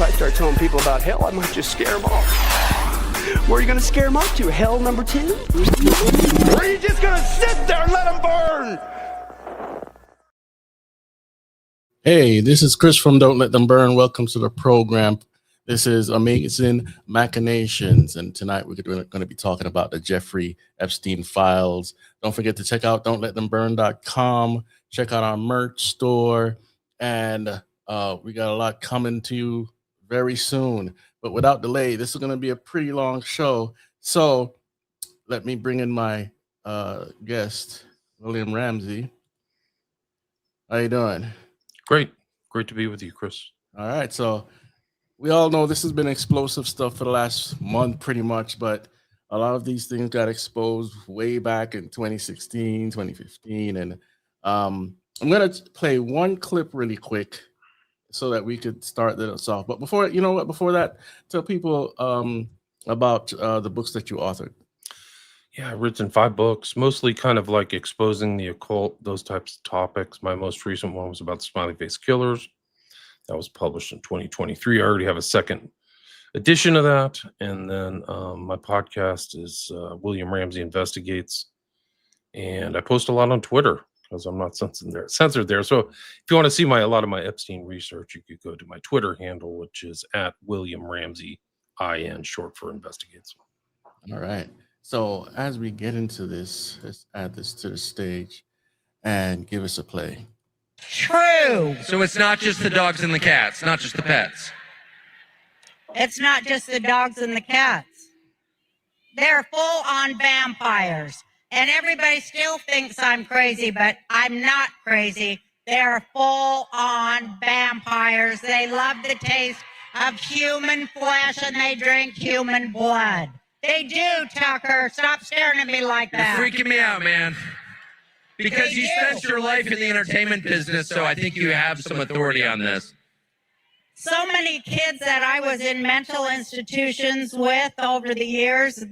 I start telling people about hell, I might just scare them off. Where are you going to scare them off to? Hell number 2? Or are you just going to sit there and let them burn? Hey, this is Chris from Don't Let Them Burn. Welcome to the program. This is Amazing Machinations, and tonight we're going to be talking about the Jeffrey Epstein files. Don't forget to check out don'tletthemburn.com. Check out our merch store, and we got a lot coming to you very soon. But without delay, this is going to be a pretty long show. So let me bring in my guest, William Ramsey. How you doing? Great to be with you, Chris. All right, so we all know this has been explosive stuff for the last month, pretty much, but a lot of these things got exposed way back in 2016, 2015, and I'm gonna play one clip really quick so that we could start this off. But before that, tell people about the books that you authored. Yeah, I've written 5 books, mostly kind of like exposing the occult, those types of topics. My most recent one was about the smiley face killers. That was published in 2023. I already have a second edition of that. And then my podcast is William Ramsey Investigates. And I post a lot on Twitter because I'm not censored there. So if you want to see a lot of my Epstein research, you could go to my Twitter handle, which is at William Ramsey, IN, short for Investigates. All right. So as we get into this, let's add this to the stage and give us a play. True. So it's not just the dogs and the cats, not just the pets. It's not just the dogs and the cats. They're full-on vampires. And everybody still thinks I'm crazy, but I'm not crazy. They're full-on vampires. They love the taste of human flesh and they drink human blood. They do, Tucker. Stop staring at me like that. You're freaking me out, man. Because you spent your life in the entertainment business, so I think you have some authority on this. So many kids that I was in mental institutions with over the years,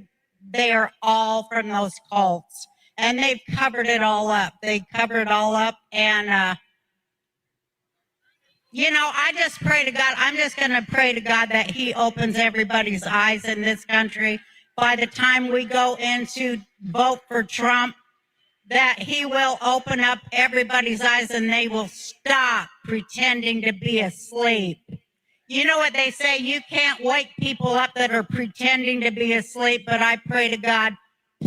they are all from those cults. And they've covered it all up. And, I just pray to God. I'm just going to pray to God that he opens everybody's eyes in this country. By the time we go into vote for Trump, that he will open up everybody's eyes and they will stop pretending to be asleep. You know what they say, you can't wake people up that are pretending to be asleep, but I pray to God,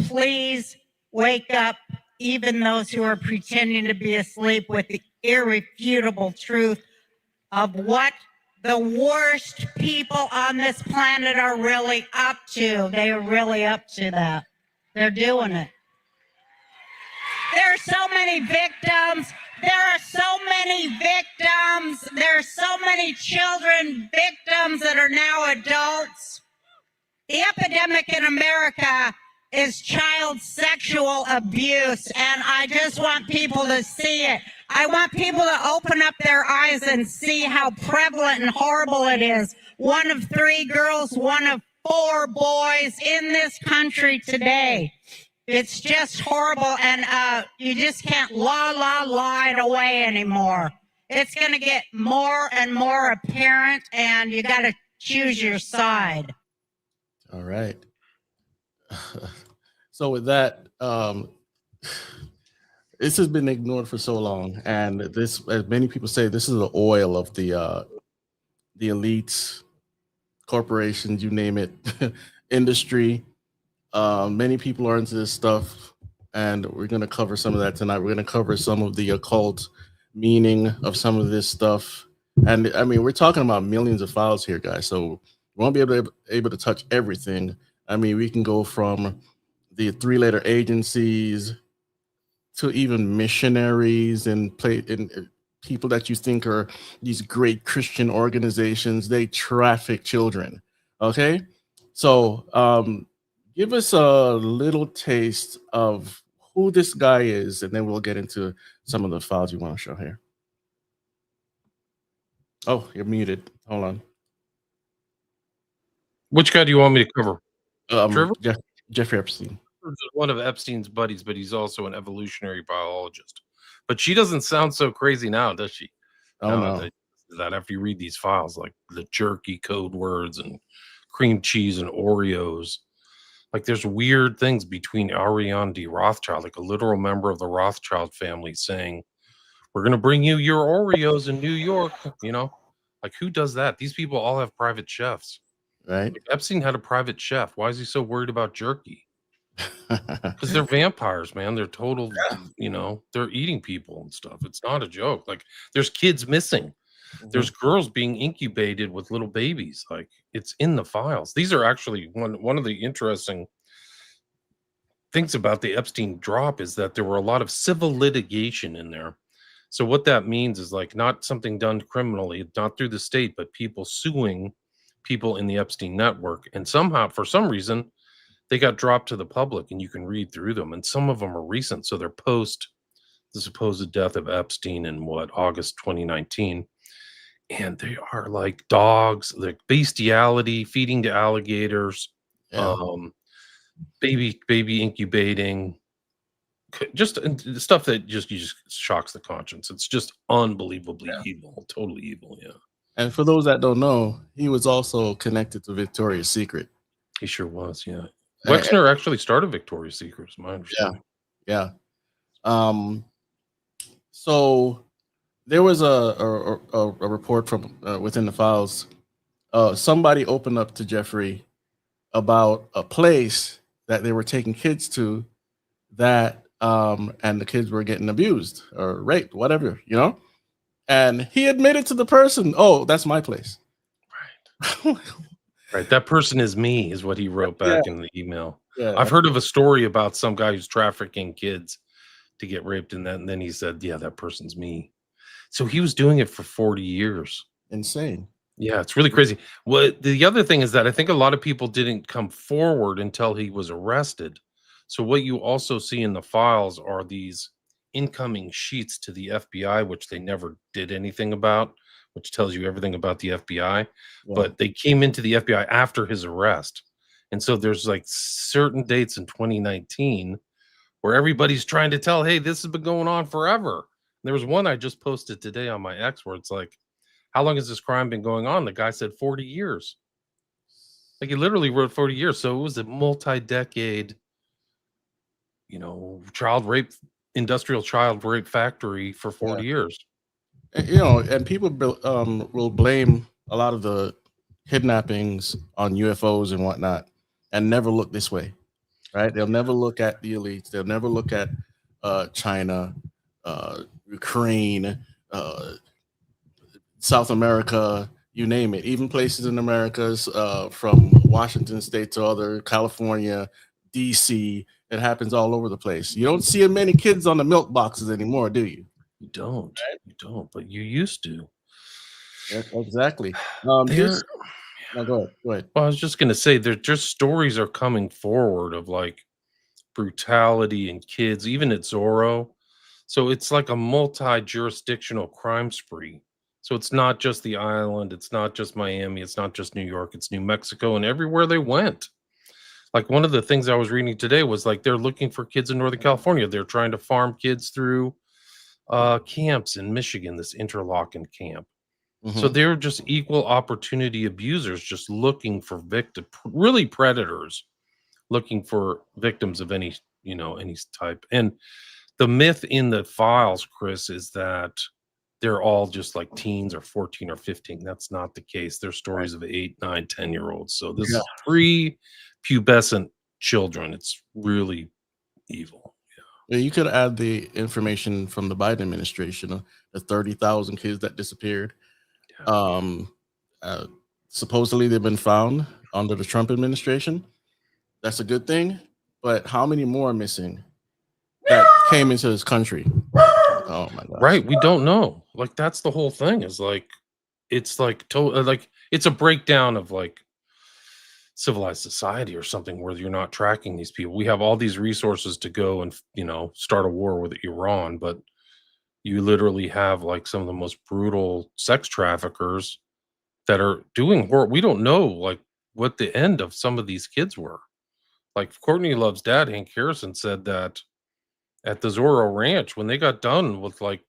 please wake up even those who are pretending to be asleep with the irrefutable truth of what the worst people on this planet are really up to. They are really up to that. They're doing it. There are so many victims. There are so many victims. There are so many children victims that are now adults. The epidemic in America is child sexual abuse, and I just want people to see it. I want people to open up their eyes and see how prevalent and horrible it is. 1 of 3 girls, 1 of 4 boys in this country today. It's just horrible, and you just can't lie it away anymore. It's going to get more and more apparent, and you got to choose your side. All right. So with that, this has been ignored for so long, and this, as many people say, this is the oil of the elites, corporations, you name it, industry. Many people are into this stuff, and we're going to cover some of that tonight. We're going to cover some of the occult meaning of some of this stuff. And I mean, we're talking about millions of files here, guys, so we won't be able to touch everything. I mean, we can go from the 3-letter agencies to even missionaries and people that you think are these great Christian organizations. They traffic children. Okay, so give us a little taste of who this guy is, and then we'll get into some of the files you want to show here. Oh, you're muted. Hold on. Which guy do you want me to cover? Jeffrey Epstein. One of Epstein's buddies, but he's also an evolutionary biologist. But she doesn't sound so crazy now, does she? Oh, no. to that after you read these files, like the jerky code words and cream cheese and Oreos. Like there's weird things between Ariane de Rothschild, like a literal member of the Rothschild family saying, we're going to bring you your Oreos in New York, you know? Like who does that? These people all have private chefs. Right. Like Epstein had a private chef. Why is he so worried about jerky? Because they're vampires, man. They're total, you know, they're eating people and stuff. It's not a joke. Like there's kids missing. There's girls being incubated with little babies. Like it's in the files. These are actually one of the interesting things about the Epstein drop is that there were a lot of civil litigation in there. So what that means is like not something done criminally, not through the state, but people suing people in the Epstein network. And somehow, for some reason, they got dropped to the public and you can read through them. And some of them are recent. So they're post the supposed death of Epstein in August 2019. And they are like dogs, like bestiality, feeding to alligators, Yeah. baby incubating, just stuff that just shocks the conscience. It's just unbelievably evil, totally evil. Yeah. And for those that don't know, he was also connected to Victoria's Secret. He sure was. Yeah. Wexner actually started Victoria's Secret, is my understanding. Yeah. So there was a report from within the files. Somebody opened up to Jeffrey about a place that they were taking kids to that and the kids were getting abused or raped, whatever, you know? And he admitted to the person, "Oh, that's my place." Right. Right. That person is me, is what he wrote back in the email. Yeah. I've heard of a story about some guy who's trafficking kids to get raped and then he said, yeah, that person's me. So he was doing it for 40 years. Insane. Yeah, it's really crazy. Well, the other thing is that I think a lot of people didn't come forward until he was arrested. So what you also see in the files are these incoming sheets to the FBI, which they never did anything about, which tells you everything about the FBI. Yeah. But they came into the FBI after his arrest. And so there's like certain dates in 2019 where everybody's trying to tell, hey, this has been going on forever. And there was one I just posted today on my X where it's like, how long has this crime been going on? The guy said 40 years. Like he literally wrote 40 years. So it was a multi-decade, you know, industrial child rape factory for 40 years. You know, and people will blame a lot of the kidnappings on UFOs and whatnot and never look this way, right? They'll never look at the elites. They'll never look at China, Ukraine, South America, you name it, even places in Americas, from Washington State to other California, DC. It happens all over the place. You don't see many kids on the milk boxes anymore, do you? You don't, but you used to. Yeah, exactly. No, go ahead. Well, I was just gonna say, there just stories are coming forward of like brutality in kids, even at Zorro. So it's like a multi-jurisdictional crime spree. So it's not just the island, it's not just Miami, it's not just New York, it's New Mexico, and everywhere they went. Like one of the things I was reading today was like they're looking for kids in Northern California. They're trying to farm kids through camps in Michigan, this Interlochen camp. So they're just equal opportunity abusers, just looking for really predators, looking for victims of any type. And the myth in the files, Chris, is that they're all just like teens or 14 or 15. That's not the case. They're stories of 8, 9, 10-year-olds. So this is pre-pubescent children. It's really evil. Yeah, you could add the information from the Biden administration, the 30,000 kids that disappeared. Supposedly they've been found under the Trump administration. That's a good thing. But how many more are missing that came into this country? Oh my God. Right. We don't know. Like that's the whole thing is like, it's like, like it's a breakdown of like civilized society or something where you're not tracking these people. We have all these resources to go and, start a war with Iran, but you literally have like some of the most brutal sex traffickers that are doing horror. We don't know like what the end of some of these kids were. Like Courtney Love's dad, Hank Harrison, said that at the Zorro Ranch, when they got done with like,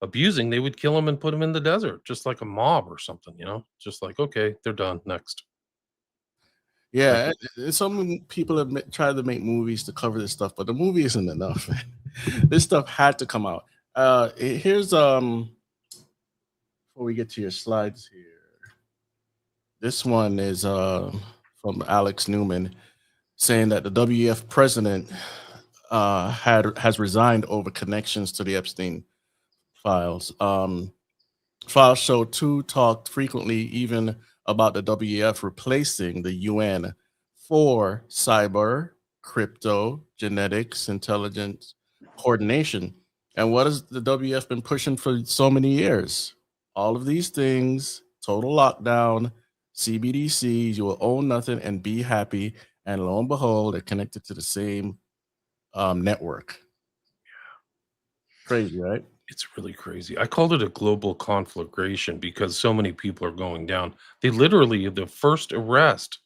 abusing, they would kill them and put them in the desert, just like a mob or something, just like, okay, they're done, next. Like, Yeah, some people have tried to make movies to cover this stuff, but the movie isn't enough. This stuff had to come out. Here's before we get to your slides here. This one is from Alex Newman saying that the WEF president has resigned over connections to the Epstein files. Files show two talked frequently even about the WEF replacing the UN for cyber, crypto, genetics, intelligence coordination. And what has the WEF been pushing for so many years? All of these things, total lockdown, CBDCs, you will own nothing and be happy. And lo and behold, they're connected to the same network. Crazy, right? it's really crazy. I called it a global conflagration because so many people are going down. They literally, the first arrest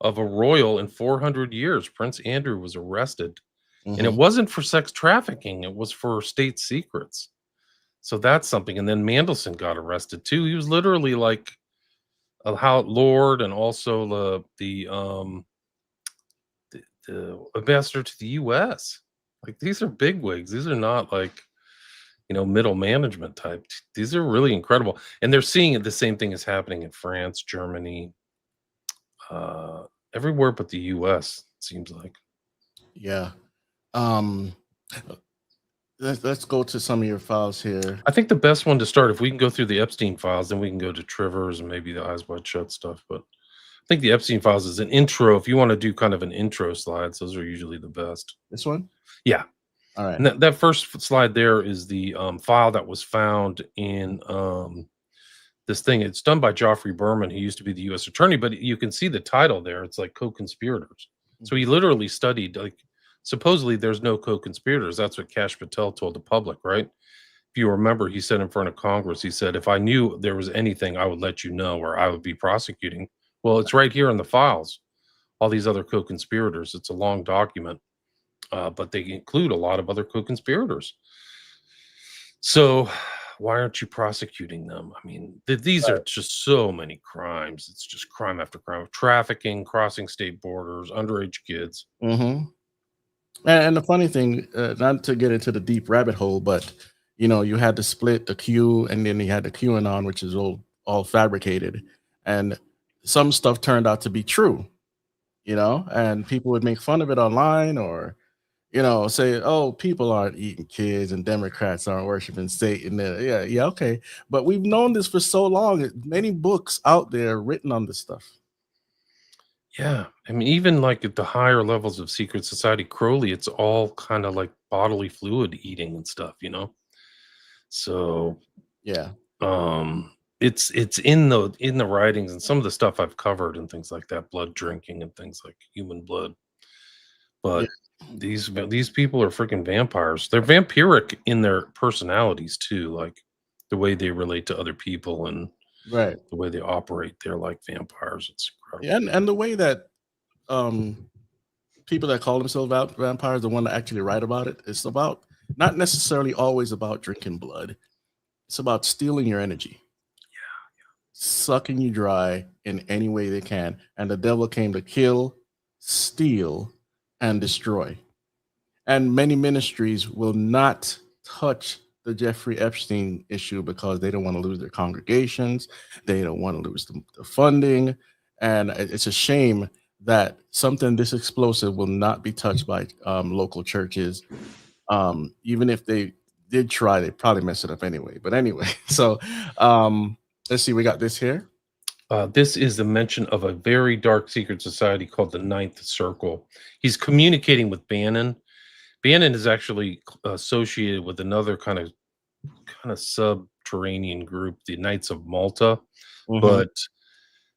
of a royal in 400 years, Prince Andrew was arrested. And it Mhm. wasn't for sex trafficking, it was for state secrets. So that's something. And then Mandelson got arrested too. He was literally like a lord and also the ambassador to the US. Like these are bigwigs. These are not like, middle management type. These are really incredible. And they're seeing it. The same thing is happening in France, Germany, everywhere but the US, it seems like. Yeah. Um, let's go to some of your files here. I think the best one to start, if we can go through the Epstein files, then we can go to Trivers and maybe the Eyes Wide Shut stuff. But I think the Epstein files is an intro. If you want to do kind of an intro slides, those are usually the best. This one? Yeah. All right. And that first slide there is the file that was found in this thing. It's done by Geoffrey Berman, who used to be the U.S. attorney, but you can see the title there. It's like co-conspirators. So he literally studied, like, supposedly there's no co-conspirators. That's what Kash Patel told the public, right? If you remember, he said in front of Congress, he said, if I knew there was anything, I would let you know, or I would be prosecuting. Well, it's right here in the files, all these other co-conspirators. It's a long document. But they include a lot of other co-conspirators. So why aren't you prosecuting them? I mean, these are just so many crimes. It's just crime after crime. Trafficking, crossing state borders, underage kids. Mm-hmm. And the funny thing, not to get into the deep rabbit hole, but you had to split the Q, and then you had the QAnon, which is all fabricated, and some stuff turned out to be true, and people would make fun of it online, or say, oh, people aren't eating kids and Democrats aren't worshiping Satan. Yeah, okay. But we've known this for so long. Many books out there written on this stuff. Yeah. I mean, even like at the higher levels of secret society, Crowley, it's all kind of like bodily fluid eating and stuff, So Yeah. it's in the writings and some of the stuff I've covered and things like that, blood drinking and things like human blood. But these people are freaking vampires. They're vampiric in their personalities too, like the way they relate to other people and Right. the way they operate. They're like vampires. It's incredible. Yeah, and the way that people that call themselves vampires, the one that actually write about it, it's about not necessarily always about drinking blood. It's about stealing your energy. Yeah. Sucking you dry in any way they can. And the devil came to kill, steal, and destroy. And many ministries will not touch the Jeffrey Epstein issue because they don't want to lose their congregations. They don't want to lose the funding. And it's a shame that something this explosive will not be touched by local churches. Even if they did try, they probably mess it up anyway. But anyway, so let's see, we got this here. This is the mention of a very dark secret society called the Ninth Circle. He's communicating with Bannon. Bannon is actually associated with another kind of subterranean group, the Knights of Malta. Mhm. But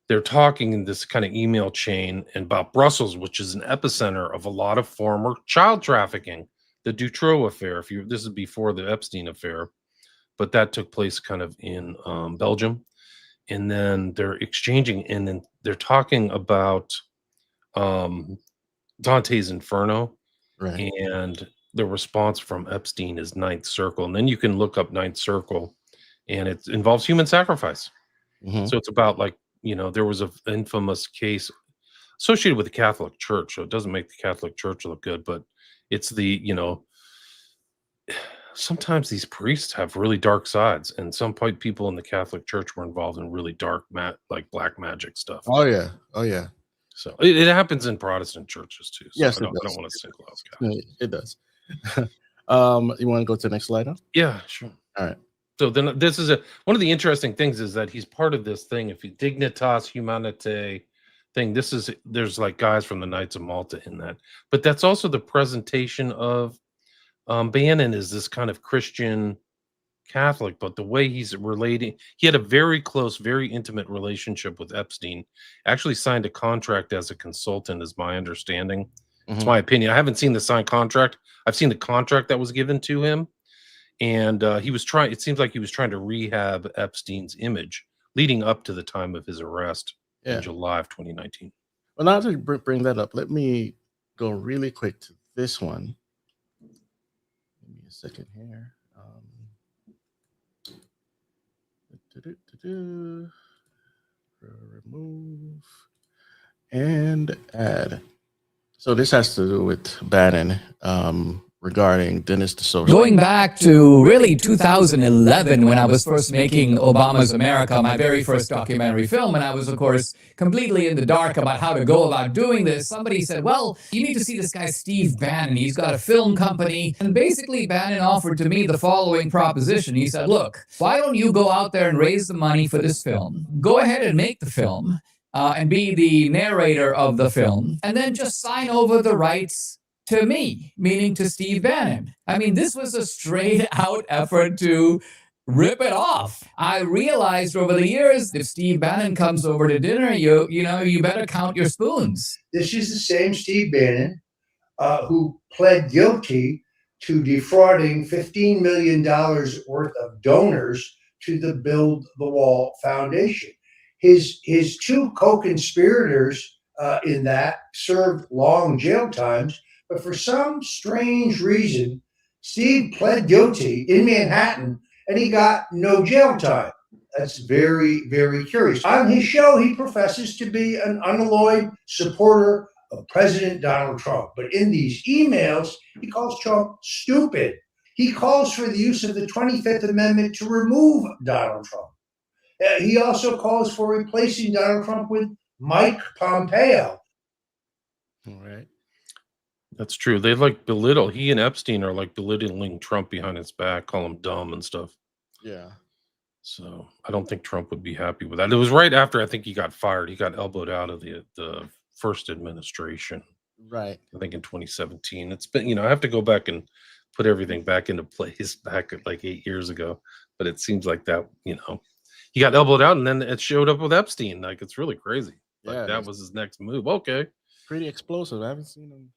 they're talking in this kind of email chain about Brussels, which is an epicenter of a lot of former child trafficking. The Dutroux affair, this is before the Epstein affair, but that took place kind of in Belgium. And then they're exchanging, and then they're talking about Dante's Inferno. Right. And the response from Epstein is Ninth Circle, and then you can look up Ninth Circle, and it involves human sacrifice. Mhm. So it's about like, there was an infamous case associated with the Catholic Church. So it doesn't make the Catholic Church look good, but it's sometimes these priests have really dark sides, and some people in the Catholic Church were involved in really dark, like black magic stuff. Oh yeah. Oh yeah. So it happens in Protestant churches too. So Yes, I it don't does. want to single out Catholics. It does. You want to go to the next slide now? Yeah, sure. All right. So then this is one of the interesting things is that he's part of this thing. If you Dignitas Humanitae thing, there's like guys from the Knights of Malta in that, but that's also the presentation of Bannon is this kind of Christian Catholic, but the way he's relating, he had a very close, very intimate relationship with Epstein. Actually signed a contract as a consultant, is my understanding. It's Mhm. my opinion. I haven't seen the signed contract. I've seen the contract that was given to him. And it seems like he was trying to rehab Epstein's image leading up to the time of his arrest Yeah. in July of 2019. Well, now to bring that up, let me go really quick to this one. Give me a second here. Remove and add. So this has to do with Bannon regarding Dennis the Social. Going back to really 2011, when I was first making Obama's America, my very first documentary film, and I was, of course, completely in the dark about how to go about doing this, somebody said, well, you need to see this guy, Steve Bannon. He's got a film company. And basically, Bannon offered to me the following proposition. He said, look, why don't you go out there and raise the money for this film? Go ahead and make the film and be the narrator of the film, and then just sign over the rights to me, meaning to Steve Bannon. I mean, this was a straight out effort to rip it off. I realized over the years, if Steve Bannon comes over to dinner, you better count your spoons. This is the same Steve Bannon who pled guilty to defrauding $15 million worth of donors to the Build the Wall Foundation. His two co-conspirators in that served long jail times. But for some strange reason, Steve pled guilty in Manhattan and he got no jail time. That's very, very curious. On his show, he professes to be an unalloyed supporter of President Donald Trump. But in these emails, he calls Trump stupid. He calls for the use of the 25th Amendment to remove Donald Trump. He also calls for replacing Donald Trump with Mike Pompeo. All right. That's true. They he and Epstein are like belittling Trump behind his back, call him dumb and stuff. Yeah. So I don't think Trump would be happy with that. It was right after I think he got fired. He got elbowed out of the first administration. Right. I think in 2017. It's been, I have to go back and put everything back into place back at like 8 years ago. But it seems like that, he got elbowed out and then it showed up with Epstein. Like, it's really crazy. Like, that was his next move. Okay. Pretty explosive. I haven't seen him.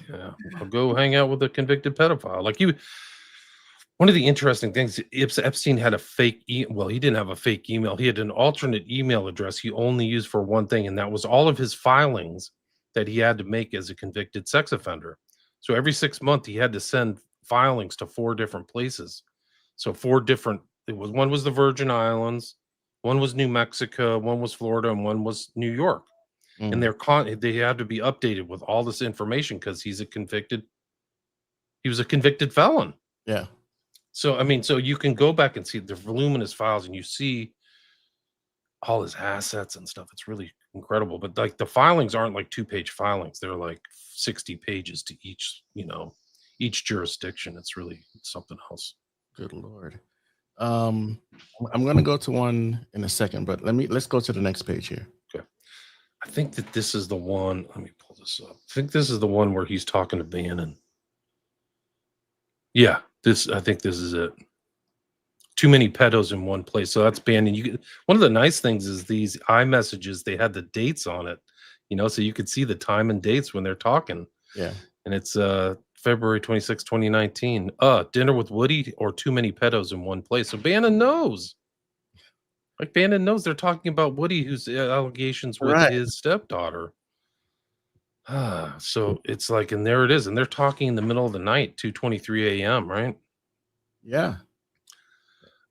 Yeah. I'll go hang out with a convicted pedophile. Like, one of the interesting things, Epstein had a fake he didn't have a fake email. He had an alternate email address he only used for one thing, and that was all of his filings that he had to make as a convicted sex offender. So every 6 months, he had to send filings to 4 different places. So 4 different, one was the Virgin Islands, one was New Mexico, one was Florida, and one was New York. And they had to be updated with all this information because he was a convicted felon. Yeah. So, I mean, so you can go back and see the voluminous files and you see all his assets and stuff. It's really incredible. But like the filings aren't like 2-page filings. They're like 60 pages to each, each jurisdiction. It's really something else. Good Lord. I'm going to go to one in a second, but let's go to the next page here. Okay. I think that this is the one. Let me pull this up. I think this is the one where he's talking to Bannon. Yeah. I think this is it. Too many pedos in one place. So that's Bannon. One of the nice things is these iMessages, they had the dates on it, so you could see the time and dates when they're talking. Yeah. And it's February 26, 2019. Dinner with Woody or too many pedos in one place. So Bannon knows. Like Bannon knows they're talking about Woody, whose allegations with his stepdaughter. So it's like, and there it is. And they're talking in the middle of the night, 2:23 a.m., right? Yeah.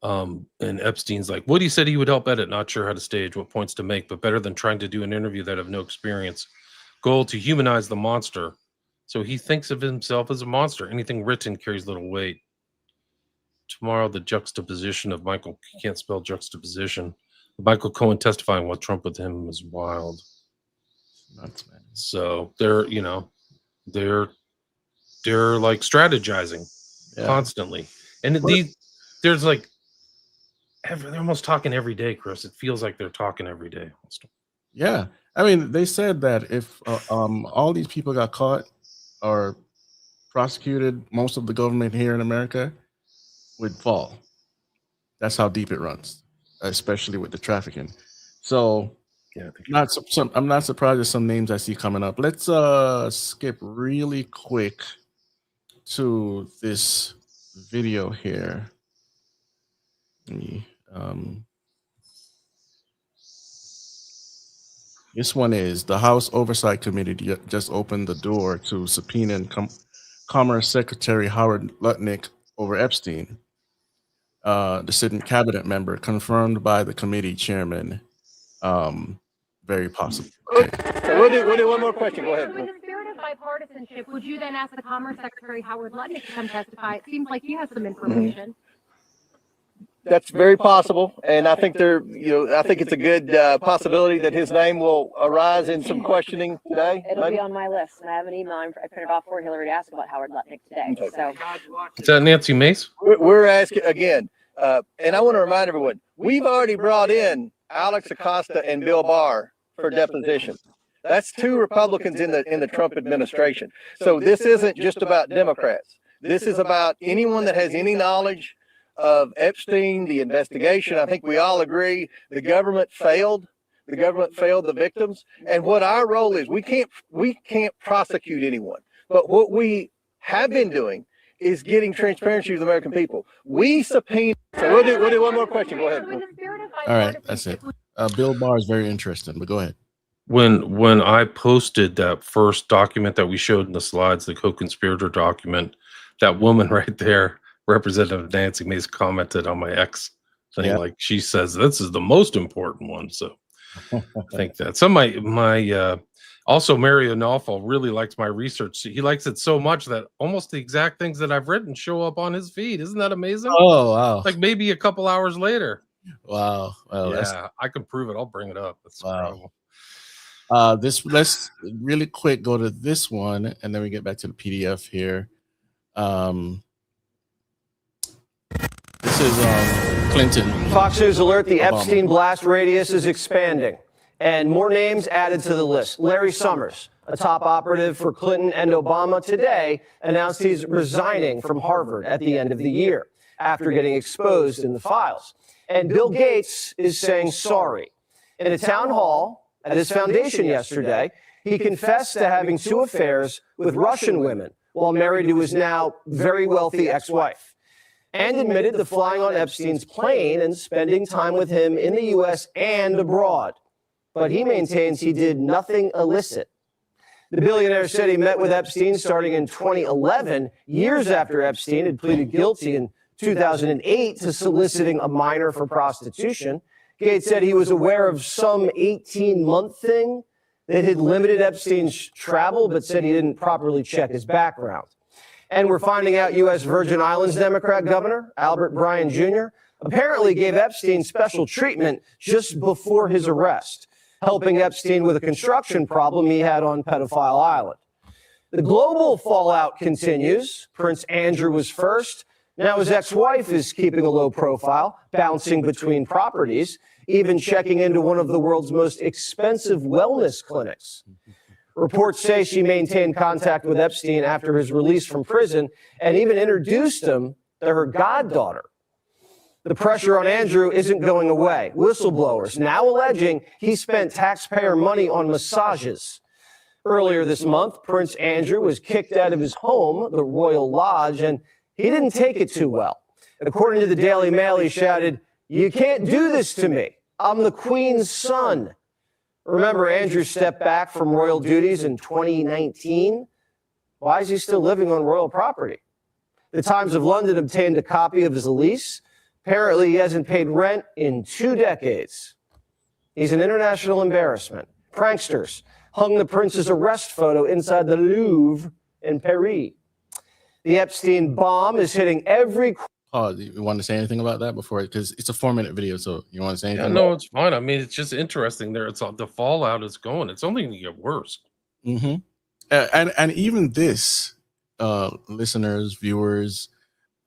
And Epstein's like, Woody said he would help edit, not sure how to stage, what points to make, but better than trying to do an interview that have no experience. Goal to humanize the monster. So he thinks of himself as a monster. Anything written carries little weight. Tomorrow, the juxtaposition of Michael, he can't spell juxtaposition. Michael Cohen testifying what Trump with him is wild. Nuts, man. So they're like strategizing constantly. And there's like, they're almost talking every day, Chris. It feels like they're talking every day. Yeah. I mean, they said that if all these people got caught or prosecuted, most of the government here in America would fall. That's how deep it runs, especially with the trafficking. So yeah, I'm not surprised at some names I see coming up. Let's skip really quick to this video here. Let me, this one is the House Oversight Committee just opened the door to subpoena Commerce Secretary Howard Lutnick over Epstein. The sitting cabinet member confirmed by the committee chairman. Very possible. So we'll do one more question. Go ahead. So in the spirit of bipartisanship, would you then ask the Commerce Secretary Howard Lutnick to come testify? It seems like he has some information. That's very possible, and I think I think it's a good possibility that his name will arise in some questioning today. It'll be on my list, and I have an email I printed off for Hillary to ask about Howard Lutnick today. Okay. So Is that Nancy Mace? We're asking again, and I want to remind everyone, we've already brought in Alex Acosta and Bill Barr for deposition. That's two Republicans in the Trump administration. So this isn't just about Democrats. This is about anyone that has any knowledge of Epstein, the investigation. I think we all agree the government failed. The government failed the victims. And what our role is, we can't prosecute anyone. But what we have been doing is getting transparency to the American people. We subpoena. So we'll do one more question. Go ahead. So in the spirit of All right, that's it. Bill Barr is very interesting, but go ahead. When I posted that first document that we showed in the slides, the co-conspirator document, that woman right there, Representative Nancy Mace, commented on my X thing. Like, she says this is the most important one. So I think that my also Mary Onalfo really likes my research. He likes it so much that almost the exact things that I've written show up on his feed. Isn't that amazing? Oh wow! Like maybe a couple hours later. Wow. Well, yeah, I can prove it. I'll bring it up. That's wow. Let's really quick go to this one, and then we get back to the PDF here. This is Clinton. Fox News alert: the Epstein blast radius is expanding, and more names added to the list. Larry Summers, a top operative for Clinton and Obama, today announced he's resigning from Harvard at the end of the year after getting exposed in the files. And Bill Gates is saying sorry. In a town hall at his foundation yesterday, he confessed to having 2 affairs with Russian women while married to his now very wealthy ex-wife, and admitted to flying on Epstein's plane and spending time with him in the U.S. and abroad. But he maintains he did nothing illicit. The billionaire said he met with Epstein starting in 2011, years after Epstein had pleaded guilty in 2008 to soliciting a minor for prostitution. Gates said he was aware of some 18-month thing that had limited Epstein's travel, but said he didn't properly check his background. And we're finding out U.S. Virgin Islands Democrat Governor Albert Bryan Jr. apparently gave Epstein special treatment just before his arrest, helping Epstein with a construction problem he had on Pedophile Island. The global fallout continues. Prince Andrew was first. Now his ex-wife is keeping a low profile, bouncing between properties, even checking into one of the world's most expensive wellness clinics. Reports say she maintained contact with Epstein after his release from prison and even introduced him to her goddaughter. The pressure on Andrew isn't going away. Whistleblowers now alleging he spent taxpayer money on massages. Earlier this month, Prince Andrew was kicked out of his home, the Royal Lodge, and he didn't take it too well. According to the Daily Mail, he shouted, "You can't do this to me. I'm the Queen's son." Remember, Andrew stepped back from royal duties in 2019. Why is he still living on royal property? The Times of London obtained a copy of his lease. Apparently, he hasn't paid rent in 2 decades. He's an international embarrassment. Pranksters hung the prince's arrest photo inside the Louvre in Paris. The Epstein bomb is hitting every... Oh, you want to say anything about that before? Because it's a 4-minute video, so you want to say anything? Yeah, no, it's fine. I mean, it's just interesting there. It's the fallout is going. It's only going to get worse. Mm-hmm. And even this, listeners, viewers,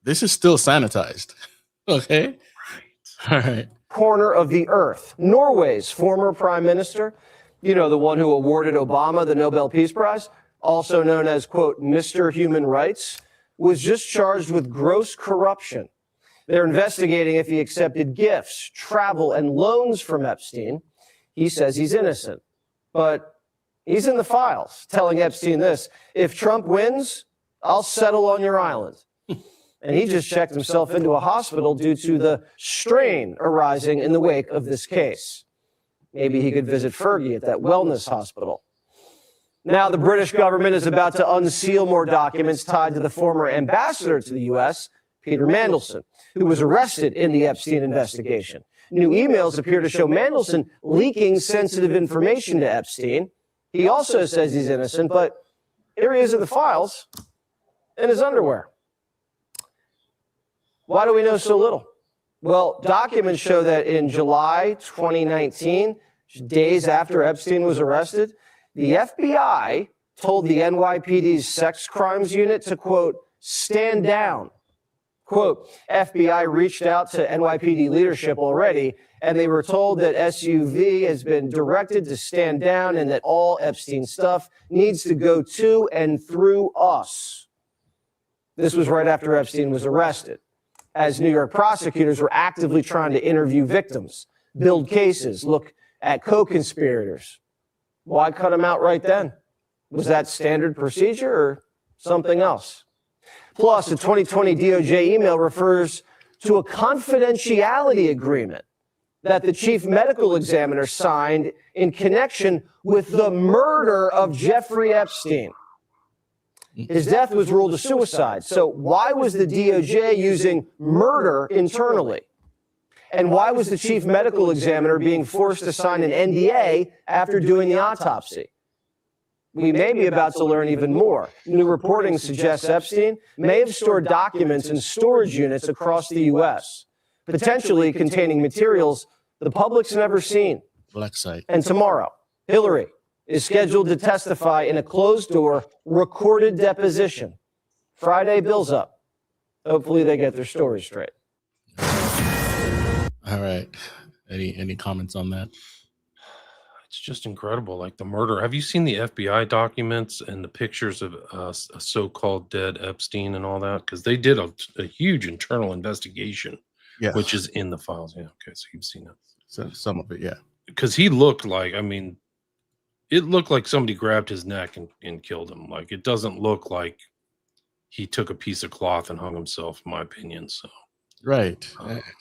this is still sanitized. Okay? Right. All right. Corner of the earth. Norway's former prime minister, you know, the one who awarded Obama the Nobel Peace Prize, also known as, quote, Mr. Human Rights, was just charged with gross corruption. They're investigating if he accepted gifts, travel, and loans from Epstein. He says he's innocent, but he's in the files, telling Epstein this: if Trump wins, I'll settle on your island. And he just checked himself into a hospital due to the strain arising in the wake of this case. Maybe he could visit Fergie at that wellness hospital. Now the British government is about to unseal more documents tied to the former ambassador to the U.S., Peter Mandelson, who was arrested in the Epstein investigation. New emails appear to show Mandelson leaking sensitive information to Epstein. He also says he's innocent, but here he is in the files in his underwear. Why do we know so little? Well, documents show that in July 2019, days after Epstein was arrested, the FBI told the NYPD's sex crimes unit to, quote, stand down. Quote, FBI reached out to NYPD leadership already, and they were told that SUV has been directed to stand down and that all Epstein stuff needs to go to and through us. This was right after Epstein was arrested, as New York prosecutors were actively trying to interview victims, build cases, look at co-conspirators. Why cut them out right then? Was that standard procedure or something else? Plus, a 2020 DOJ email refers to a confidentiality agreement that the chief medical examiner signed in connection with the murder of Jeffrey Epstein. His death was ruled a suicide. So why was the DOJ using murder internally? And why was the chief medical examiner being forced to sign an NDA after doing the autopsy? We may be about to learn even more. New reporting suggests Epstein may have stored documents in storage units across the U.S., potentially containing materials the public's never seen. Black site. And tomorrow, Hillary is scheduled to testify in a closed-door, recorded deposition. Friday, Bill's up. Hopefully they get their story straight. All right. Any comments on that? It's just incredible, like the murder. Have you seen the FBI documents and the pictures of a so-called dead Epstein and all that? Because they did a huge internal investigation, Yeah. which is in the files. Yeah, okay, so you've seen it. So some of it, yeah. Because he looked like, I mean, it looked like somebody grabbed his neck and killed him. Like, it doesn't look like he took a piece of cloth and hung himself, in my opinion. So, Right.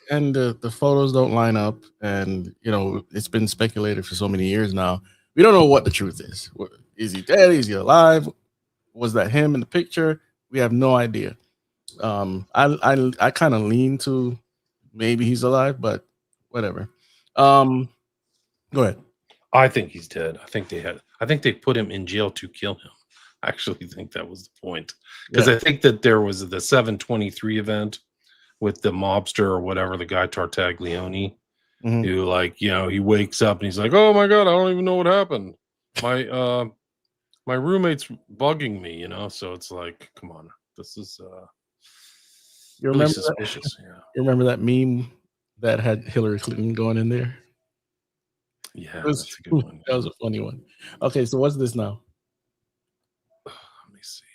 And the photos don't line up. And, you know, it's been speculated for so many years now. We don't know what the truth is. Is he dead? Is he alive? Was that him in the picture? We have no idea. I kind of lean to maybe he's alive, but whatever. Go ahead. I think he's dead. I think they put him in jail to kill him. I actually think that was the point. Because I think that there was the 723 event with the mobster or whatever, the guy Tartaglione, who, like, you know, he wakes up and he's like, oh my God, I don't even know what happened. My roommate's bugging me, you know? So it's like, come on, this is You really remember suspicious. that? Yeah. You remember that meme that had Hillary Clinton going in there? Yeah, That's a good one. That was a funny one. Okay, so what's this now? Let me see.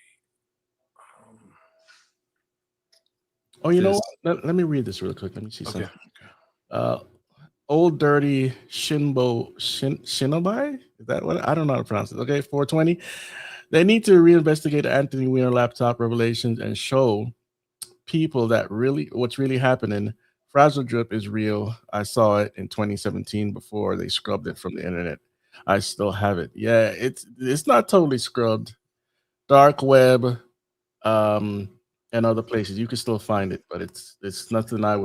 Oh, you know what? Let me read this real quick. Let me see something. Old Dirty Shinobi? Is that what? I don't know how to pronounce it. Okay, 420. They need to reinvestigate Anthony Weiner laptop revelations and show people that what's really happening. Frazzle Drip is real. I saw it in 2017 before they scrubbed it from the internet. I still have it. Yeah, it's not totally scrubbed. Dark web, and other places you can still find it, but it's nothing I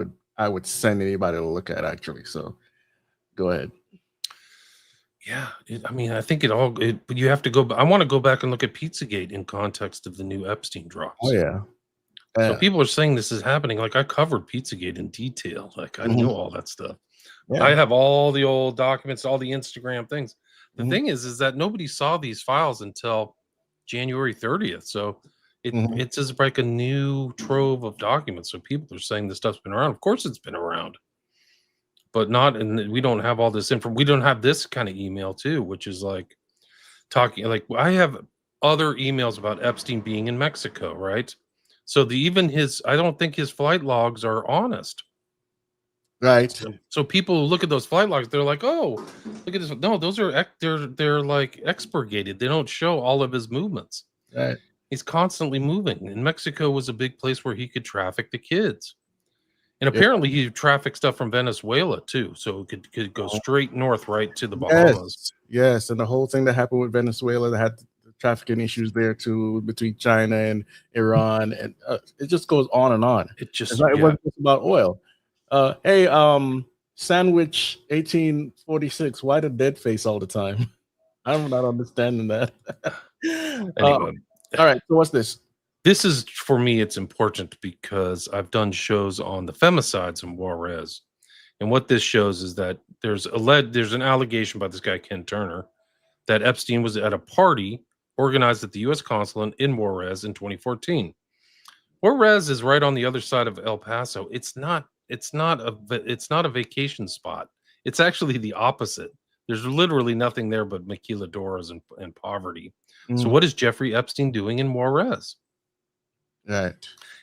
would send anybody to look at actually. So go ahead. Yeah, I mean, I think but you have to go. I want to go back and look at Pizzagate in context of the new Epstein drops. Oh yeah. So people are saying this is happening. Like I covered Pizzagate in detail. Like I know all that stuff. Yeah. I have all the old documents, all the Instagram things. The thing is that nobody saw these files until January 30th. So it's just like a new trove of documents. So people are saying this stuff's been around. Of course, it's been around, but not. And we don't have all this info. We don't have this kind of email too, which is like talking. Like I have other emails about Epstein being in Mexico, right? So I don't think his flight logs are honest. Right. So people look at those flight logs, they're like, "Oh, look at this." No, those are they're like expurgated. They don't show all of his movements. Right. He's constantly moving. And Mexico was a big place where he could traffic the kids. And apparently he trafficked stuff from Venezuela too. So it could go straight north right to the Bahamas. Yes, and the whole thing that happened with Venezuela, that had trafficking issues there too between China and Iran, and it just goes on and on. It just it wasn't just about oil. Hey, Sandwich 1846. Why the dead face all the time? I'm not understanding that. Anyway, all right. So what's this? This is, for me, it's important because I've done shows on the femicides in Juarez, and what this shows is that there's an allegation by this guy Ken Turner that Epstein was at a party organized at the U.S. consulate in Juarez in 2014. Juarez is right on the other side of El Paso. It's not a vacation spot. It's actually the opposite. There's literally nothing there but maquiladoras and poverty. So what is Jeffrey Epstein doing in Juarez? Right.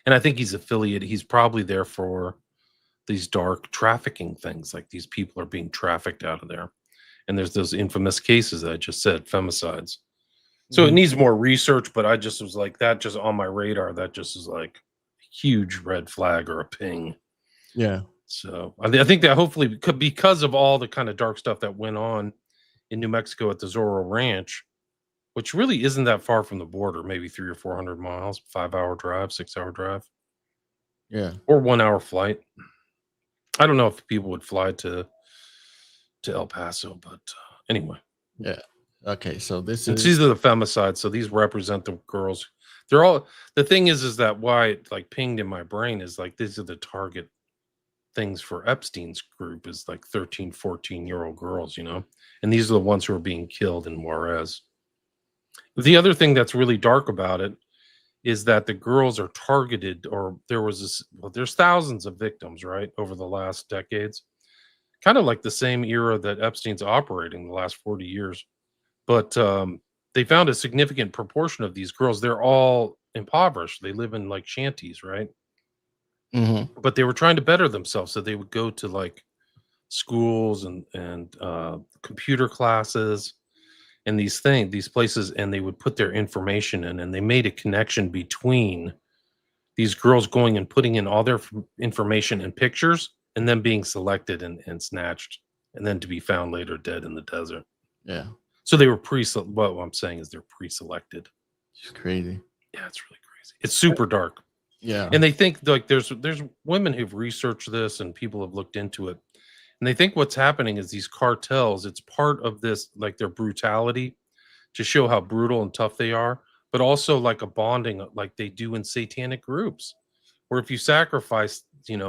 And I think he's affiliated. He's probably there for these dark trafficking things. Like these people are being trafficked out of there. And there's those infamous cases that I just said, femicides. So it needs more research, but I just was like, that just on my radar, that just is like a huge red flag or a ping. Yeah. So I think that hopefully because of all the kind of dark stuff that went on in New Mexico at the Zorro Ranch, which really isn't that far from the border, maybe 300 or 400 miles, 5-hour drive, 6-hour drive. Yeah. Or 1-hour flight. I don't know if people would fly to El Paso, but anyway. Yeah. Okay. So these are the femicides. So these represent the girls. They're all, the thing is that why it like pinged in my brain is like, these are the target things for Epstein's group is like 13, 14-year-old girls, and these are the ones who are being killed in Juarez. The other thing that's really dark about it is that the girls are targeted, or there's thousands of victims, right, over the last decades, kind of like the same era that Epstein's operating the last 40 years. But they found a significant proportion of these girls, they're all impoverished. They live in like shanties, right? But they were trying to better themselves, so they would go to like schools and computer classes and these places, and they would put their information in, and they made a connection between these girls going and putting in all their information and pictures, and then being selected and snatched, and then to be found later dead in the desert. Yeah. So they were what I'm saying is they're pre-selected. It's crazy. Yeah, it's really crazy. It's super dark. Yeah. And they think like there's women who've researched this and people have looked into it. And they think what's happening is these cartels, it's part of this, like their brutality to show how brutal and tough they are, but also like a bonding like they do in satanic groups, where if you sacrifice,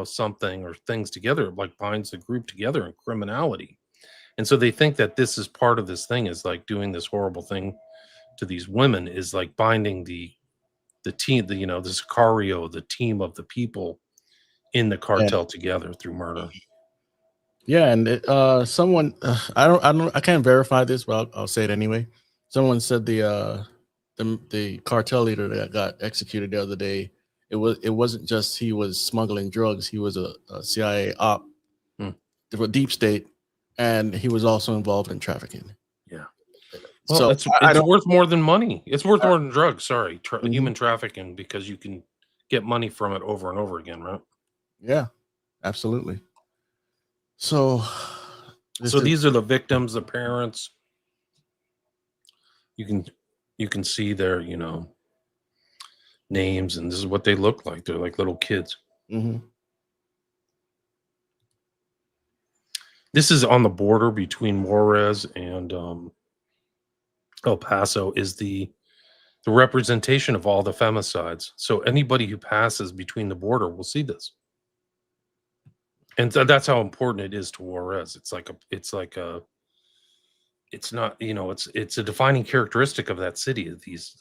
something or things together, it like binds the group together in criminality. And so they think that this is part of this thing, is like doing this horrible thing to these women is like binding the team, the Sicario, the team of the people in the cartel together through murder. Yeah, and someone I can't verify this, but I'll say it anyway. Someone said the cartel leader that got executed the other day, it wasn't just he was smuggling drugs, he was a CIA op for deep state, and he was also involved in trafficking. Yeah. Well, So it's worth more than money. It's worth more than drugs. Sorry, human trafficking, because you can get money from it over and over again, right? Yeah, absolutely. So these are the victims, the parents, you can see their names, and this is what they look like. They're like little kids. Mm-hmm. This is on the border between Juarez and El Paso. Is the representation of all the femicides. So anybody who passes between the border will see this. And that's how important it is to Juarez. It's not, it's a defining characteristic of that city. These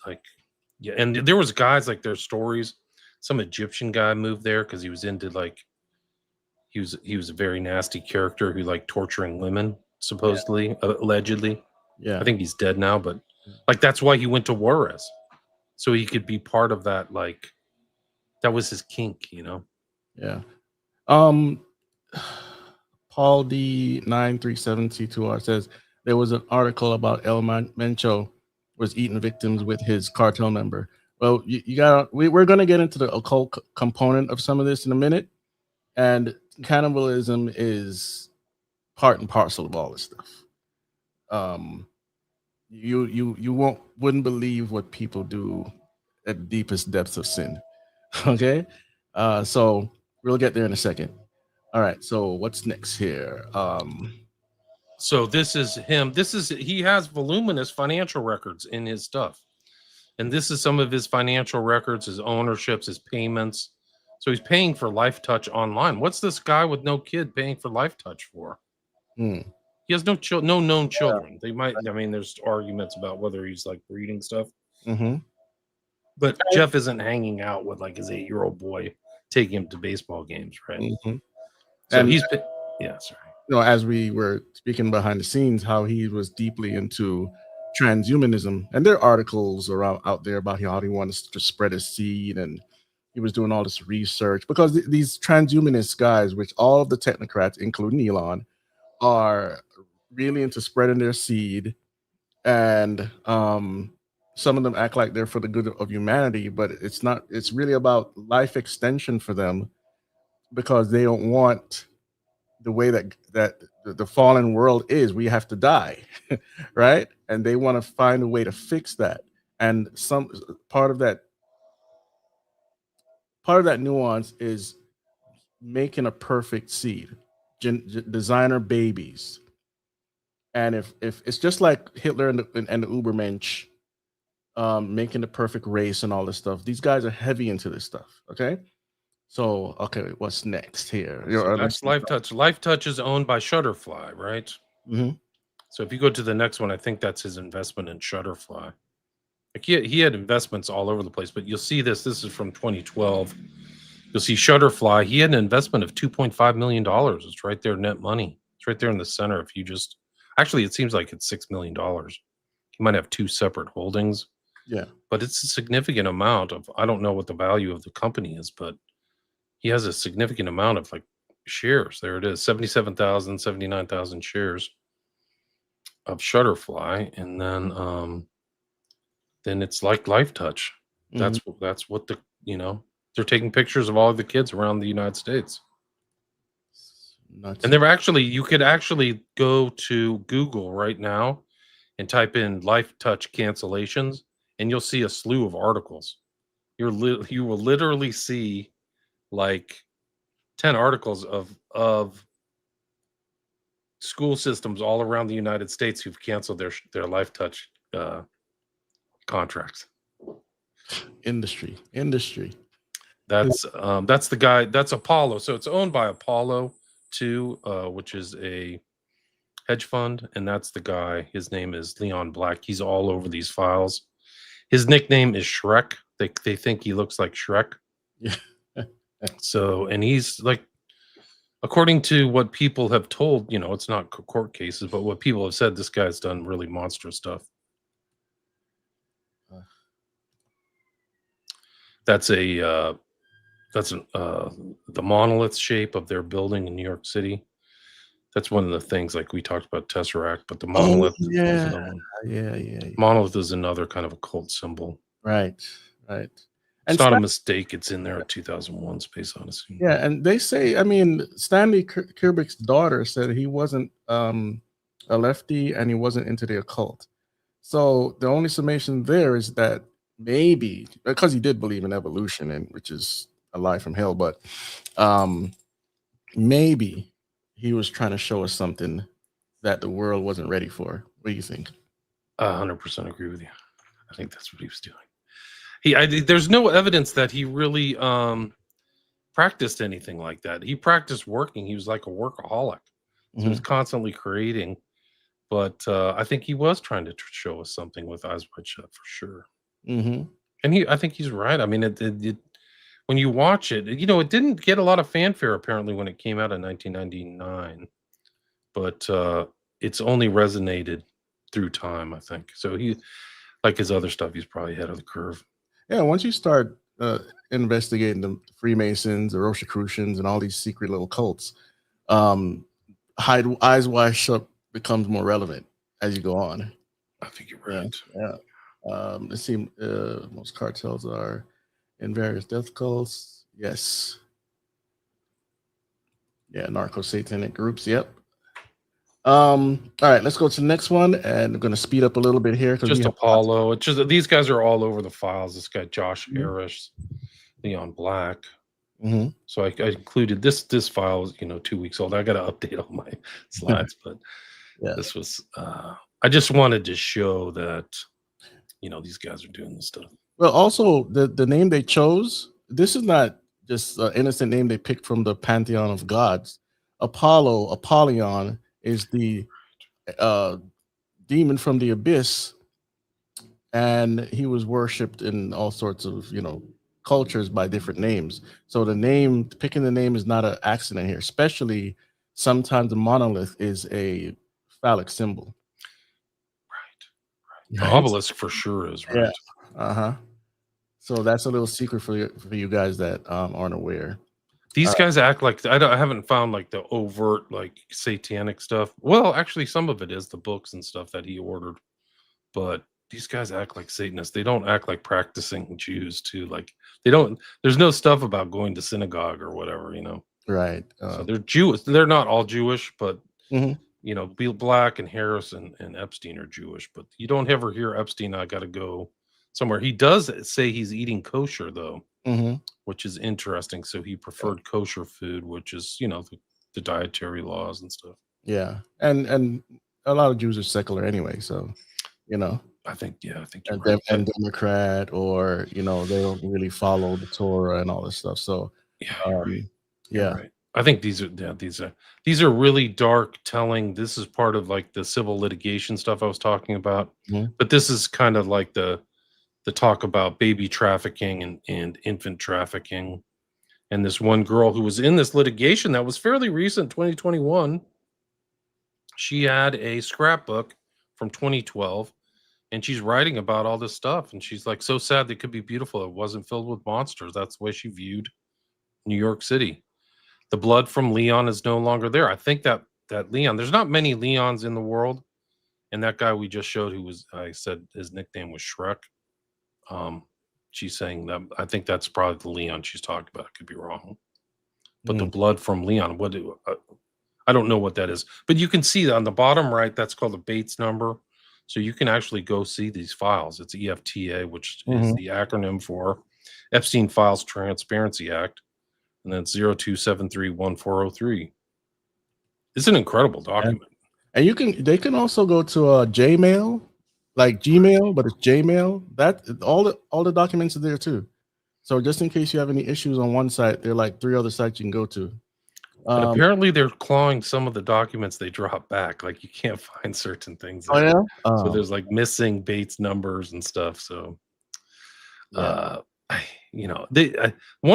and there was guys like their stories. Some Egyptian guy moved there because he was into he was a very nasty character who liked torturing women, supposedly, allegedly. Yeah. I think he's dead now, but that's why he went to Juarez. So he could be part of that, that was his kink, Yeah. Paul D937C2R says there was an article about El Mencho was eating victims with his cartel member. Well, we're going to get into the occult component of some of this in a minute, and cannibalism is part and parcel of all this stuff. You wouldn't believe what people do at the deepest depths of sin. Okay, so we'll get there in a second. All right, so what's next here? So this is him. He has voluminous financial records in his stuff. And this is some of his financial records, his ownerships, his payments. So he's paying for Life Touch online. What's this guy with no kid paying for Life Touch for? He has no known children. They might, there's arguments about whether he's breeding stuff. Mm-hmm. But Jeff isn't hanging out with his 8-year-old boy, taking him to baseball games, right? Mm-hmm. So and, sorry. As we were speaking behind the scenes, how he was deeply into transhumanism, and there are articles out there about how he wanted to spread his seed, and he was doing all this research because these transhumanist guys, which all of the technocrats, including Elon, are really into spreading their seed, and some of them act like they're for the good of humanity, but it's not. It's really about life extension for them, because they don't want the way that the fallen world is. We have to die, right? And they want to find a way to fix that. And some part of that nuance is making a perfect seed, designer babies. And if it's just like Hitler and the Ubermensch, making the perfect race and all this stuff, these guys are heavy into this stuff. Okay. So, what's next here? So that's Life Touch. Life Touch is owned by Shutterfly, right? Mm-hmm. So if you go to the next one, I think that's his investment in Shutterfly. He had investments all over the place, but you'll see this. This is from 2012. You'll see Shutterfly. He had an investment of $2.5 million. It's right there, net money. It's right there in the center. If you just actually, it seems like it's $6 million. He might have two separate holdings. Yeah, but it's a significant amount of. I don't know what the value of the company is, but he has a significant amount of shares. There it is, 79,000 shares of Shutterfly, and then it's like Life Touch. That's what they're taking pictures of all of the kids around the United States. Nuts. And you could actually go to Google right now and type in Life Touch cancellations, and you'll see a slew of articles. You will literally see 10 articles of school systems all around the United States who've canceled their Life Touch contracts. Industry. That's the guy. That's Apollo. So it's owned by Apollo 2, which is a hedge fund, and that's the guy. His name is Leon Black. He's all over these files. His nickname is Shrek. They think he looks like Shrek. Yeah. So, and he's according to what people have told, it's not court cases, but what people have said, this guy's done really monstrous stuff. That's the monolith shape of their building in New York City. That's one of the things we talked about Tesseract, but the monolith. Yeah. Monolith is another kind of a cult symbol. Right. It's not a mistake. It's in there at 2001 Space Odyssey. Yeah, and they say, Stanley Kubrick's daughter said he wasn't a lefty and he wasn't into the occult. So the only summation there is that maybe because he did believe in evolution, and which is a lie from hell, but maybe he was trying to show us something that the world wasn't ready for. What do you think? 100% agree with you. I think that's what he was doing. There's no evidence that he really practiced anything like that. He practiced working. He was like a workaholic. So he was constantly creating. But I think he was trying to show us something with Eyes Wide Shut for sure. And I think he's right. I mean, when you watch it, you know, it didn't get a lot of fanfare apparently when it came out in 1999, but it's only resonated through time, I think. So he, like his other stuff, he's probably ahead of the curve. Yeah, once you start investigating the Freemasons, the Rosicrucians, and all these secret little cults, Eyes Wide Shut becomes more relevant as you go on. I think you're right. Yeah. Let's see. Most cartels are in various death cults. Yes. Yeah, narco-satanic groups. Yep. All right, let's go to the next one, and I'm going to speed up a little bit here. Just Apollo. It's just these guys are all over the files. This guy Josh Harris, Leon Black. So I included this file is 2 weeks old. I got to update all my slides, but this was I just wanted to show that these guys are doing this stuff. Well, also the name they chose, this is not just an innocent name they picked from the pantheon of gods. Apollyon is the demon from the abyss, and he was worshipped in all sorts of cultures by different names. So picking the name is not an accident here, especially sometimes the monolith is a phallic symbol. Right. The obelisk for sure is right. Yeah. So that's a little secret for you guys that aren't aware. These guys act like I haven't found like the overt like satanic stuff. Well, actually, some of it is the books and stuff that he ordered, but these guys act like Satanists. They don't act like practicing Jews too. Like they don't. There's no stuff about going to synagogue or whatever. Right. So they're Jewish. They're not all Jewish, but Bill Black and Harris and Epstein are Jewish. But you don't ever hear Epstein. I got to go somewhere. He does say he's eating kosher though. Which is interesting. So he preferred kosher food, which is, the dietary laws and stuff. Yeah. And a lot of Jews are secular anyway. So, I think you're right. And Democrat, or, they don't really follow the Torah and all this stuff. So, right. I think these are really dark telling. This is part of like the civil litigation stuff I was talking about. But this is kind of like the talk about baby trafficking and infant trafficking. And this one girl who was in this litigation that was fairly recent, 2021, she had a scrapbook from 2012, and she's writing about all this stuff. And she's like, so sad that could be beautiful. It wasn't filled with monsters. That's the way she viewed New York City. The blood from Leon is no longer there. I think that Leon, there's not many Leons in the world. And that guy we just showed, I said his nickname was Shrek. She's saying that I think that's probably the Leon she's talking about. I could be wrong, but the blood from Leon, I don't know what that is, but you can see that on the bottom right, that's called a Bates number. So you can actually go see these files. It's EFTA, which is the acronym for Epstein Files Transparency Act, and then 02731403. It's an incredible document. And they can also go to Jmail. Like Gmail, but it's Jmail. That all the documents are there too. So just in case you have any issues on one site, there are like 3 other sites you can go to. Apparently, they're clawing some of the documents they drop back. Like you can't find certain things. Oh yeah. So there's like missing Bates numbers and stuff. So, one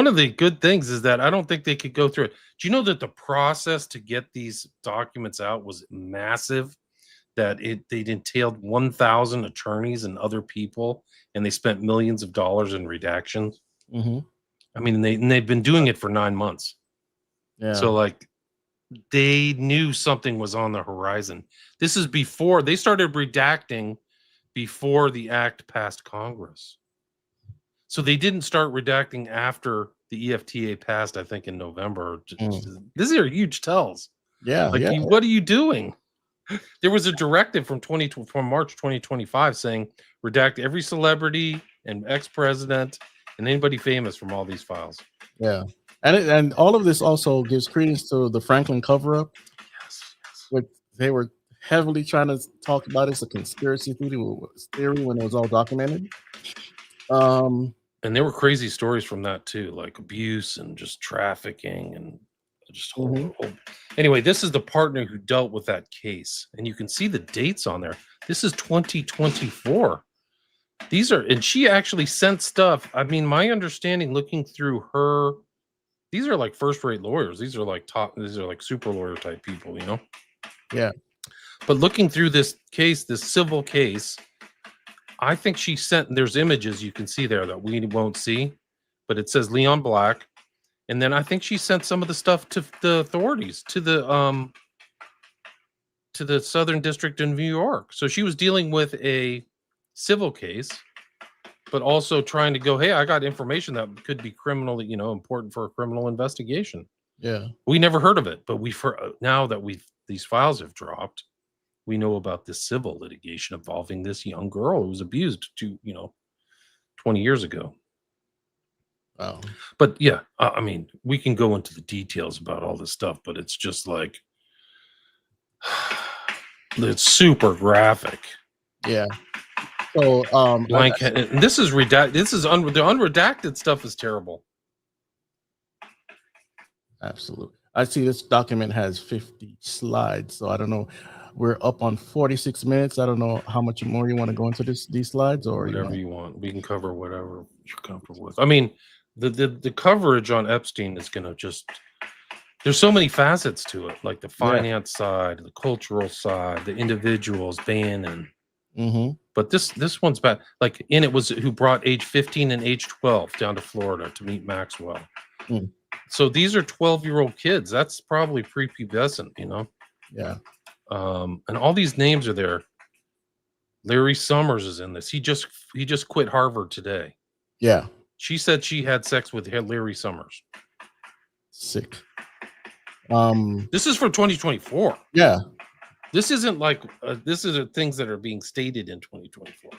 of the good things is that I don't think they could go through it. Do you know that the process to get these documents out was massive? That they entailed 1,000 attorneys and other people, and they spent millions of dollars in redactions. I mean, they've been doing it for 9 months. Yeah. So like, they knew something was on the horizon. This is before they started redacting, before the act passed Congress. So they didn't start redacting after the EFTA passed, I think in November. These are huge tells. Yeah. Like, what are you doing? There was a directive from March 2025 saying redact every celebrity and ex-president and anybody famous from all these files. Yeah, and all of this also gives credence to the Franklin cover-up, which they were heavily trying to talk about as a conspiracy theory when it was all documented. And there were crazy stories from that too, like abuse and just trafficking and just whole. Anyway, this is the partner who dealt with that case, and you can see the dates on there. This is 2024. These are, and she actually sent stuff. I mean, my understanding, looking through her, these are like first-rate lawyers. These are like super lawyer type people, you know? Yeah. But looking through this case, this civil case, I think she sent, there's images you can see there that we won't see, but it says Leon Black. And then I think she sent some of the stuff to the authorities, to the Southern District in New York. So she was dealing with a civil case, but also trying to go, hey, I got information that could be criminally, you know, important for a criminal investigation. Yeah. We never heard of it, but now that these files have dropped, we know about this civil litigation involving this young girl who was abused 20 years ago. Wow. But yeah, I mean, we can go into the details about all this stuff, but it's just like, it's super graphic. Yeah. So, and this is redacted. The unredacted stuff is terrible. Absolutely. I see this document has 50 slides, so I don't know. We're up on 46 minutes. I don't know how much more you want to go into these slides, or whatever you want. We can cover whatever you're comfortable with. I mean, the coverage on Epstein is going to just, there's so many facets to it, like the finance side, the cultural side, the individuals, Bannon. But this one's bad. Like, and it was who brought age 15 and age 12 down to Florida to meet Maxwell. So these are 12-year-old kids. That's probably prepubescent, you know? Yeah. And all these names are there. Larry Summers is in this. He just quit Harvard today. Yeah. She said she had sex with Larry Summers. Sick. This is from 2024. Yeah. This isn't like this is things that are being stated in 2024.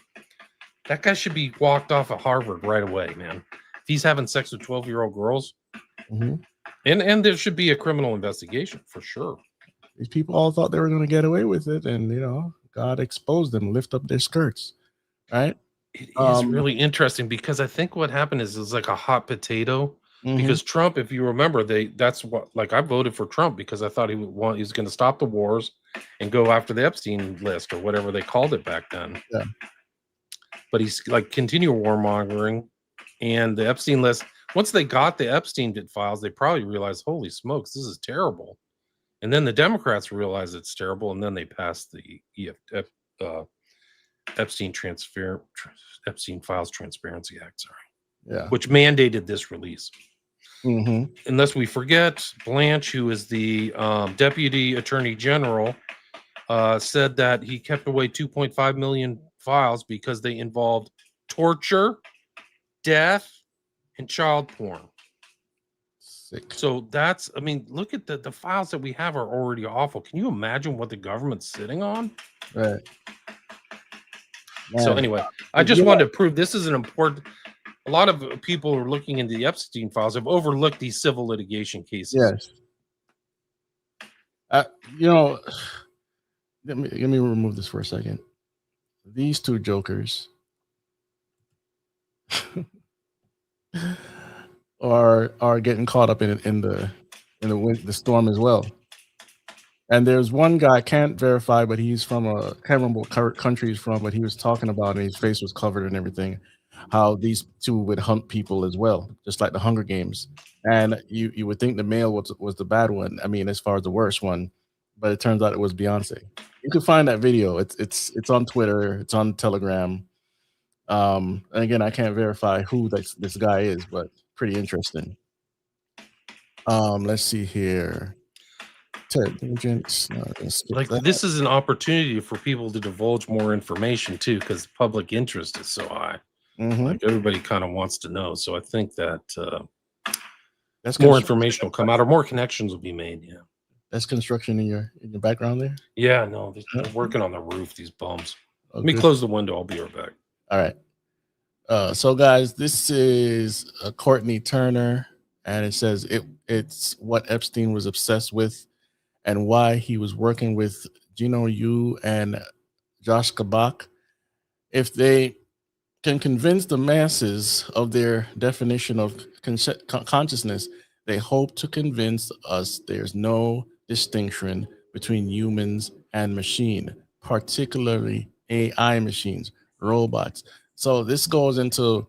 That guy should be walked off of Harvard right away, man. If he's having sex with 12-year-old girls, and there should be a criminal investigation for sure. These people all thought they were going to get away with it, and God exposed them, lift up their skirts, right? It is really interesting because I think what happened is it's like a hot potato. Because Trump, if you remember, that's what, like, I voted for Trump because I thought he was going to stop the wars and go after the Epstein list or whatever they called it back then. Yeah. But he's like continue warmongering, and the Epstein list. Once they got the Epstein files, they probably realized, holy smokes, this is terrible. And then the Democrats realized it's terrible, and then they passed the Epstein Files Transparency Act. Yeah. Which mandated this release. Unless we forget, Blanche, who is the Deputy Attorney General, said that he kept away 2.5 million files because they involved torture, death, and child porn. Sick. So that's, I mean, look at the files that we have are already awful. Can you imagine what the government's sitting on? Right. So anyway, I just wanted to prove this is an important. A lot of people who are looking into the Epstein files have overlooked these civil litigation cases. Yes. Let me remove this for a second. These two jokers are getting caught up in the storm as well. And there's one guy I can't verify, but he's from can't remember what country he's from, but he was talking about, and his face was covered and everything, how these two would hunt people as well, just like the Hunger Games. And you would think the male was the bad one. I mean, as far as the worst one, but it turns out it was Beyonce. You can find that video. It's on Twitter. It's on Telegram. And again, I can't verify who this guy is, but pretty interesting. Let's see here. Like, this is an opportunity for people to divulge more information too, because public interest is so high. Like, everybody kind of wants to know. So I think that that's more information will come out, or more connections will be made. Yeah, That's construction in your background there. Yeah, no, they're working on the roof. These bums. Let me Okay. close the window. I'll be right back. All right. So guys, this is Courtney Turner, and it says it's what Epstein was obsessed with and why he was working with Gino Yu and Josh Kabak. If they can convince the masses of their definition of consciousness, they hope to convince us there's no distinction between humans and machine, particularly AI machines, robots. So this goes into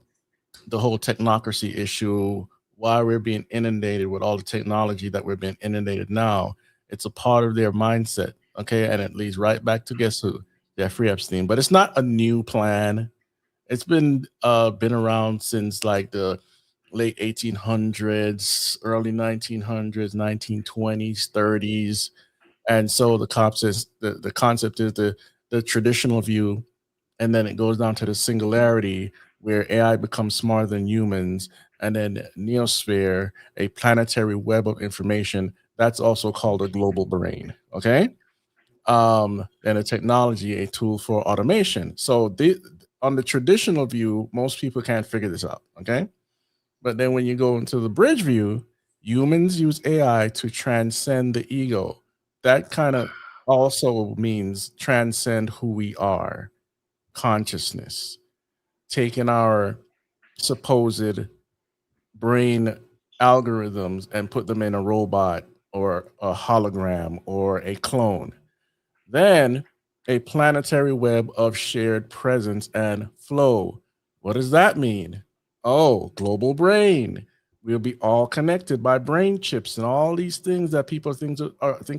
the whole technocracy issue, why we're being inundated with all the technology that we're being inundated now. It's a part of their mindset, okay? And it leads right back to guess who? Jeffrey Epstein. But it's not a new plan. It's been around since like the late 1800s, early 1900s, 1920s, 30s. And so the concept is the traditional view, and then it goes down to the singularity where AI becomes smarter than humans, and then neosphere, a planetary web of information, that's also called a global brain. Okay. And a technology, a tool for automation. So on the traditional view, most people can't figure this out. Okay. But then when you go into the bridge view, humans use AI to transcend the ego. That kind of also means transcend who we are, consciousness, taking our supposed brain algorithms and put them in a robot or a hologram or a clone. Then a planetary web of shared presence and flow. What does that mean? Oh, global brain. We'll be all connected by brain chips and all these things that people think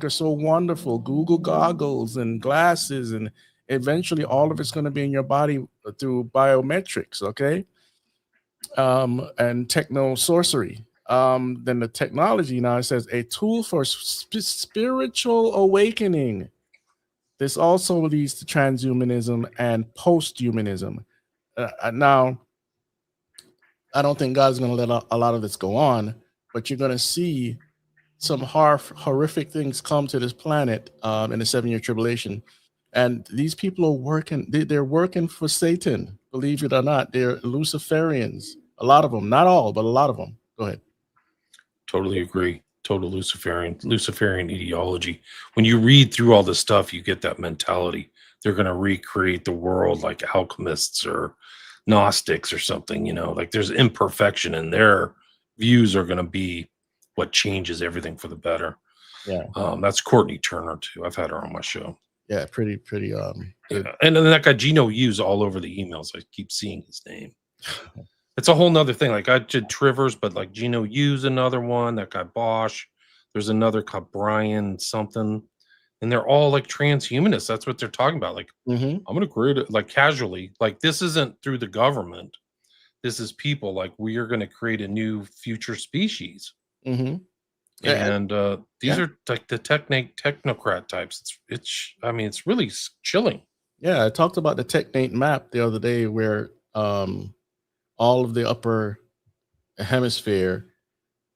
are so wonderful. Google goggles and glasses, and eventually all of it's going to be in your body through biometrics, okay? And techno sorcery. Then the technology now, it says a tool for spiritual awakening. This also leads to transhumanism and post-humanism. Now, I don't think God's going to let a lot of this go on, but you're going to see some horrific things come to this planet in the 7-year tribulation. And these people are working, they're working for Satan, believe it or not. They're Luciferians. A lot of them, not all, but a lot of them. Go ahead. Totally agree. Total Luciferian ideology. When you read through all this stuff, you get that mentality. They're going to recreate the world like alchemists or Gnostics or something, like there's imperfection, and their views are going to be what changes everything for the better. Yeah. That's Courtney Turner too. I've had her on my show. Yeah, pretty good. Yeah. And then that guy Gino Hughes all over the emails. I keep seeing his name. It's a whole nother thing. Like I did Trivers, but like Gino Hughes, another one. That guy Bosch. There's another guy Brian something, and they're all like transhumanists. That's what they're talking about. Like I'm going to create it like casually. Like this isn't through the government. This is people. Like we are going to create a new future species. And these are like the technocrat types. It's really chilling. Yeah, I talked about the technate map the other day where all of the upper hemisphere,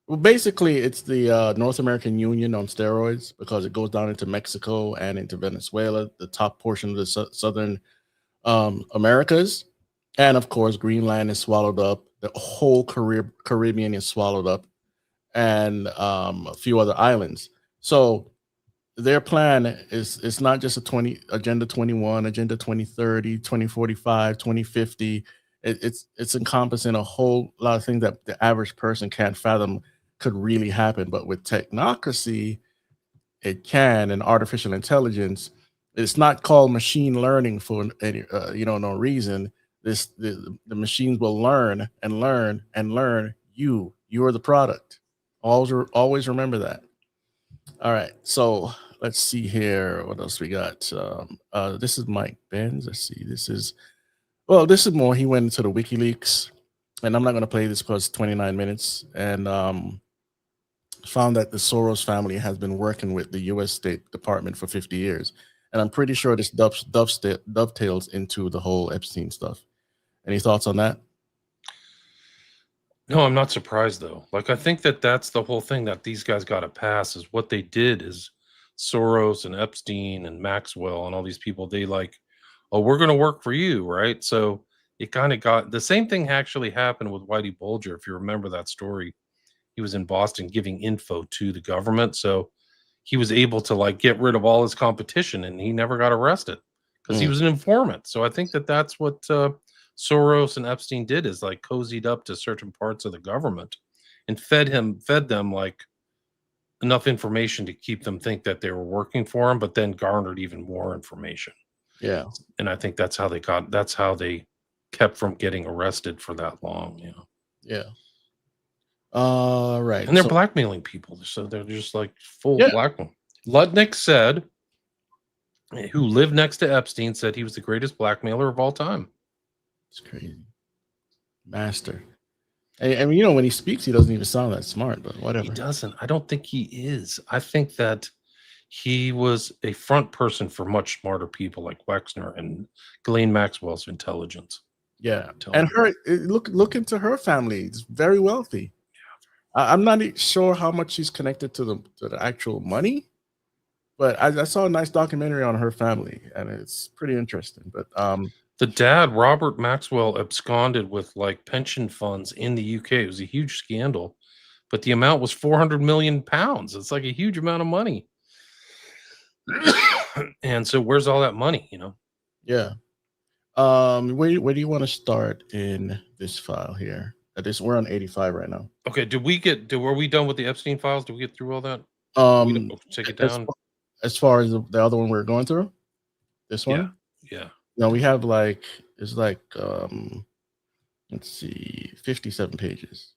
well, basically it's the North American Union on steroids, because it goes down into Mexico and into Venezuela, the top portion of the southern Americas. And of course, Greenland is swallowed up. The whole Caribbean is swallowed up, and a few other islands. So their plan is, it's not just Agenda 21, Agenda 2030, 2045, 2050. It's encompassing a whole lot of things that the average person can't fathom could really happen. But with technocracy, it can, and artificial intelligence, it's not called machine learning for any, no reason. The machines will learn and learn and learn. You are the product. Always remember that. All right, so let's see here. What else we got? This is Mike Benz. Let's see. This is more. He went into the WikiLeaks, and I'm not going to play this because it's 29 minutes, and found that the Soros family has been working with the U.S. State Department for 50 years. And I'm pretty sure this dovetails into the whole Epstein stuff. Any thoughts on that? No, I'm not surprised though. Like I think that that's the whole thing that these guys got to pass is what they did is Soros and Epstein and Maxwell and all these people, they like, oh, we're going to work for you, right? So it kind of got the same thing actually happened with Whitey Bulger. If you remember that story, he was in Boston giving info to the government. So he was able to like get rid of all his competition and he never got arrested because he was an informant. So I think that that's what Soros and Epstein did, is like cozied up to certain parts of the government and fed them like enough information to keep them think that they were working for him, but then garnered even more information. Yeah. And I think that's how they kept from getting arrested for that long, you know. Yeah. Right. And they're blackmailing people. So they're just like full Yeah. blackmail. Ludnick said, who lived next to Epstein, said he was the greatest blackmailer of all time. It's crazy. Master. And you know, when he speaks, he doesn't even sound that smart, but whatever. He doesn't. I don't think he is. I think that he was a front person for much smarter people like Wexner and Ghislaine Maxwell's intelligence. Yeah. And look into her family. It's very wealthy. I'm not sure how much she's connected to the actual money, but I saw a nice documentary on her family, and it's pretty interesting. But the dad, Robert Maxwell, absconded with like pension funds in the UK. It was a huge scandal, but the amount was 400 million pounds. It's like a huge amount of money. And so where's all that money, you know? Yeah. Where do you want to start in this file here? We're on 85 right now. Okay, were we done with the Epstein files? Did we get through all that? Take it down. As far as the other one we're going through, this one? Yeah. No, we have let's see, 57 pages.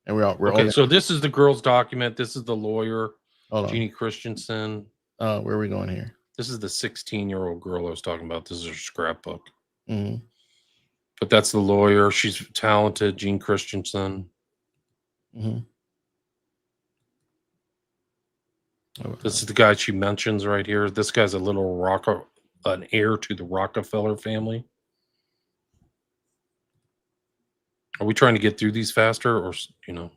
And we're okay, so this is the girl's document. This is the lawyer, Jeannie Christensen. Where are we going here? This is the 16-year-old girl I was talking about. This is her scrapbook. Mm-hmm. But that's the lawyer. She's talented, Jean Christensen. Mm-hmm. This is the guy she mentions right here. This guy's an heir to the Rockefeller family. Are we trying to get through these faster, or you know?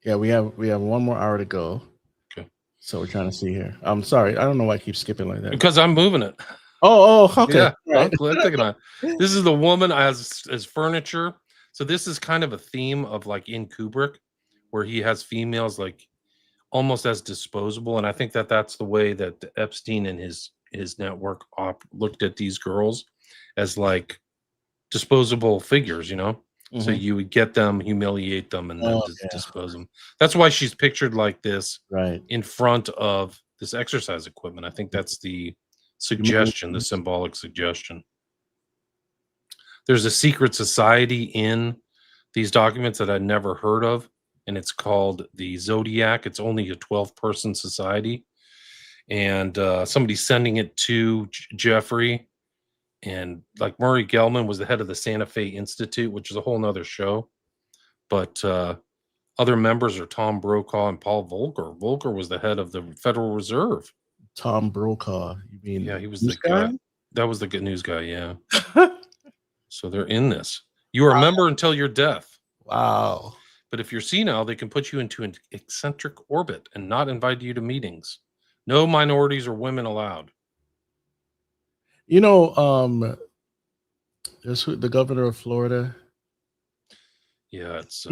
Yeah, we have 1 more hour to go. Okay. So we're trying to see here. I'm sorry, I don't know why I keep skipping like that. Because I'm moving it. Oh, okay. Yeah, right. I'm thinking about it. This is the woman as furniture. So this is kind of a theme of like in Kubrick, where he has females like almost as disposable, and I think that that's the way that Epstein and his network looked at these girls, as like disposable figures, you know. Mm-hmm. So you would get them, humiliate them, and then dispose them. That's why she's pictured like this, right, in front of this exercise equipment. I think that's the suggestion, the symbolic suggestion. There's a secret society in these documents that I'd never heard of, and it's called the Zodiac. It's only a 12-person society, and somebody's sending it to Jeffrey, and like Murray Gell-Mann was the head of the Santa Fe Institute, which is a whole nother show, but other members are Tom Brokaw and Paul Volcker. Volcker was the head of the Federal Reserve. Tom Brokaw, you mean? Yeah, he was the guy. That was the good news guy. Yeah. So they're in this. You are a member until your death. Wow. But if you're senile, they can put you into an eccentric orbit and not invite you to meetings. No minorities or women allowed. You know, there's the governor of Florida. Yeah, it's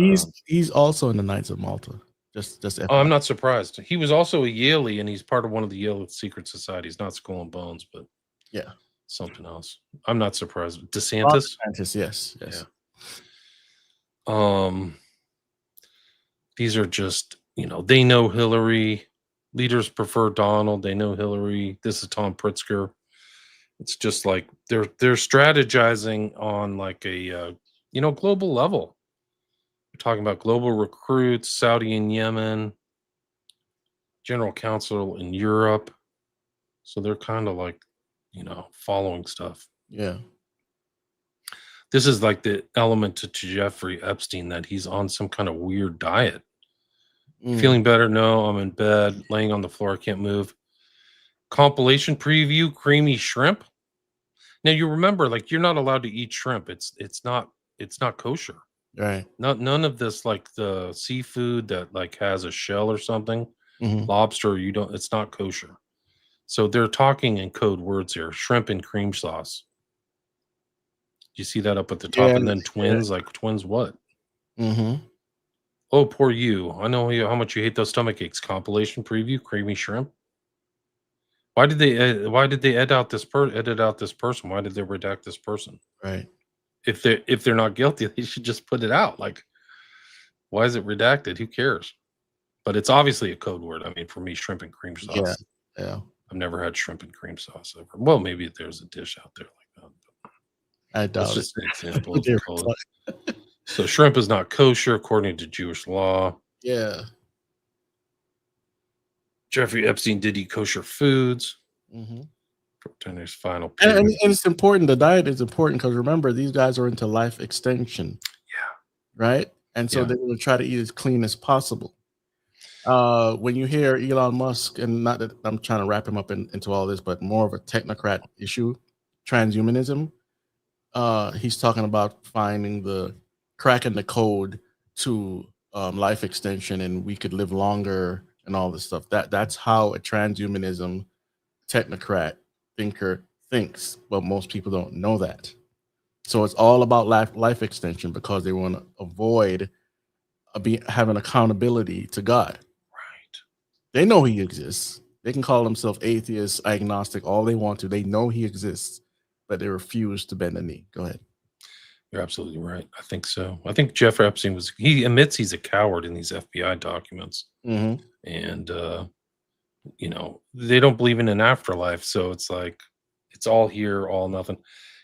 he's also in the Knights of Malta. Just I'm not surprised. He was also a Yaley, and he's part of one of the Yale secret societies. Not Skull and Bones, but yeah, something else. I'm not surprised. DeSantis. DeSantis, yes. Yeah. These are just, you know, they know Hillary. Leaders prefer Donald. They know Hillary. This is Tom Pritzker. It's just like they're strategizing on like a global level. We're talking about global recruits, Saudi and Yemen, general counsel in Europe. So they're kind of like, you know, following stuff. Yeah. This is like the element to Jeffrey Epstein, that he's on some kind of weird diet. Feeling better? No, I'm in bed, laying on the floor, I can't move. Compilation preview, creamy shrimp. Now you remember, like, you're not allowed to eat shrimp. It's not kosher. Right. None of this, like the seafood that like has a shell or something, lobster, it's not kosher. So they're talking in code words here: shrimp and cream sauce. You see that up at the top, Yeah, and then twins, like twins what? Mm-hmm. Oh, poor you. I know how much you hate those stomach aches. Compilation preview, creamy shrimp. Why did they edit out this person? Why did they redact this person? Right. If they're not guilty, they should just put it out. Like, why is it redacted? Who cares? But it's obviously a code word. I mean, for me, shrimp and cream sauce. Yeah. Yeah. I've never had shrimp and cream sauce ever. Well, maybe there's a dish out there like that. I That's doubt just it. an example of the code. So shrimp is not kosher according to Jewish law. Yeah. Jeffrey Epstein did eat kosher foods. Mm-hmm. Turner's final And period. it's important. The diet is important because remember, these guys are into life extension. Yeah. Right. And so Yeah. they're going to try to eat as clean as possible. When you hear Elon Musk, and not that I'm trying to wrap him up into all this, but more of a technocrat issue, transhumanism, he's talking about finding the crack in the code to life extension, and we could live longer and all this stuff. That's how a transhumanism technocrat thinker thinks, but most people don't know that. So it's all about life extension because they want to avoid having accountability to God. Right. They know he exists. They can call themselves atheists, agnostic, all they want to. They know he exists, but they refuse to bend the knee. Go ahead. You're absolutely right. I think so. I think Jeff Epstein he admits he's a coward in these FBI documents. Mm-hmm. And, they don't believe in an afterlife. So it's like, it's all here, all nothing.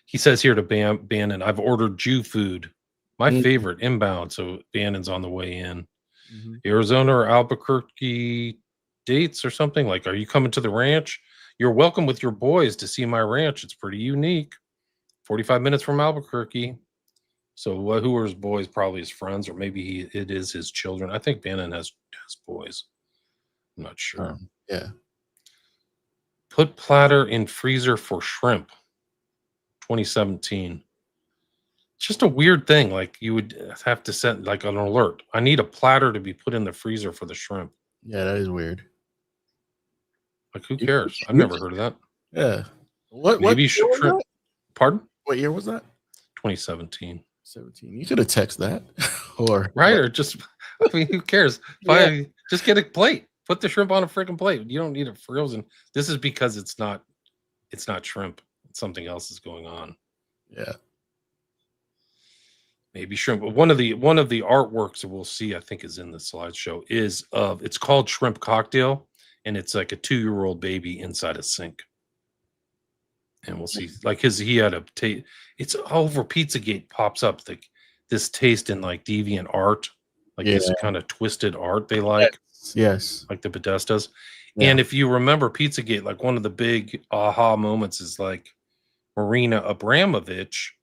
He says here to Bannon, I've ordered Jew food, my favorite inbound. So Bannon's on the way in. Mm-hmm. Arizona or Albuquerque dates or something. Like, are you coming to the ranch? You're welcome with your boys to see my ranch. It's pretty unique. 45 minutes from Albuquerque. So who are his boys? Probably his friends, or maybe it is his children. I think Bannon has boys. I'm not sure. Yeah. Put platter in freezer for shrimp. 2017. It's just a weird thing. Like, you would have to set like an alert. I need a platter to be put in the freezer for the shrimp. Yeah, that is weird. Like, who cares? I've never heard of that. Yeah. What Maybe year was shrimp. that? Pardon? What year was that? 2017. 17. You could have texted that. Or Right, or just, I mean, who cares? Just get a plate. Put the shrimp on a freaking plate. You don't need it frozen. This is because it's not shrimp. Something else is going on. Yeah. Maybe shrimp. But one of the artworks that we'll see, I think, is in the slideshow, is it's called Shrimp Cocktail, and it's like a 2-year-old baby inside a sink. And we'll see, like, he had a taste. It's over Pizzagate pops up like this taste in like deviant art, like this kind of twisted art they like. Yes. Like the Podestas. Yeah. And if you remember Pizzagate, like one of the big aha moments is like Marina Abramovich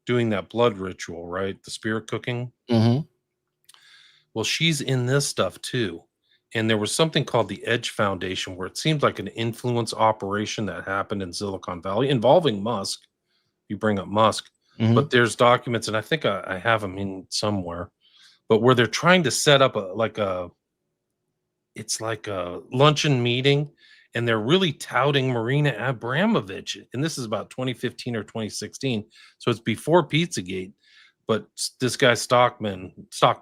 doing that blood ritual, right? The spirit cooking. Mm-hmm. Well, she's in this stuff too. And there was something called the Edge Foundation where it seemed like an influence operation that happened in Silicon Valley involving Musk. You bring up Musk, but there's documents, and I think I have them in somewhere, but where they're trying to set up it's like a luncheon meeting, and they're really touting Marina Abramovich. And this is about 2015 or 2016. So it's before Pizzagate, but this guy Stockman, I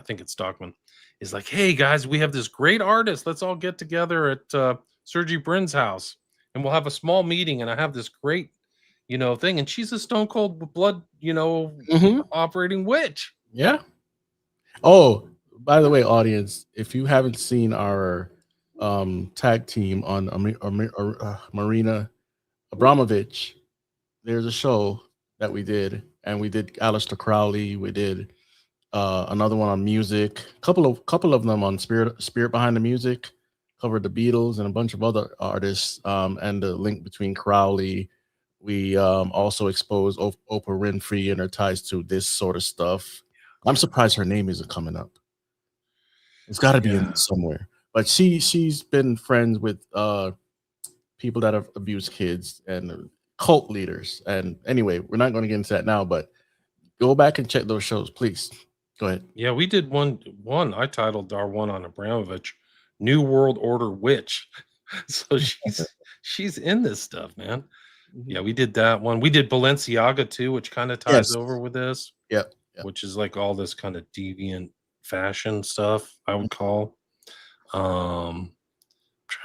think it's Stockman, is like, hey guys, we have this great artist. Let's all get together at Sergey Brin's house and we'll have a small meeting. And I have this great, thing. And she's a stone cold blood, operating witch. Yeah. Oh, by the way, audience, if you haven't seen our tag team on Marina Abramovich, there's a show that we did, and we did Aleister Crowley. We did another one on music, couple of them on Spirit Behind the Music, covered the Beatles and a bunch of other artists, and the link between Crowley. We also exposed Oprah Winfrey and her ties to this sort of stuff. I'm surprised her name isn't coming up. It's got to be in somewhere. But she's been friends with people that have abused kids and cult leaders. And anyway, we're not going to get into that now, but go back and check those shows, please. Go ahead. Yeah, we did one. I titled our one on Abramovich, New World Order Witch. So She's in this stuff, man. Mhm. Yeah, we did that one. We did Balenciaga too, which kind of ties Yes. over with this, Yep. Yep. which is like all this kind of deviant fashion stuff, I would call. Trying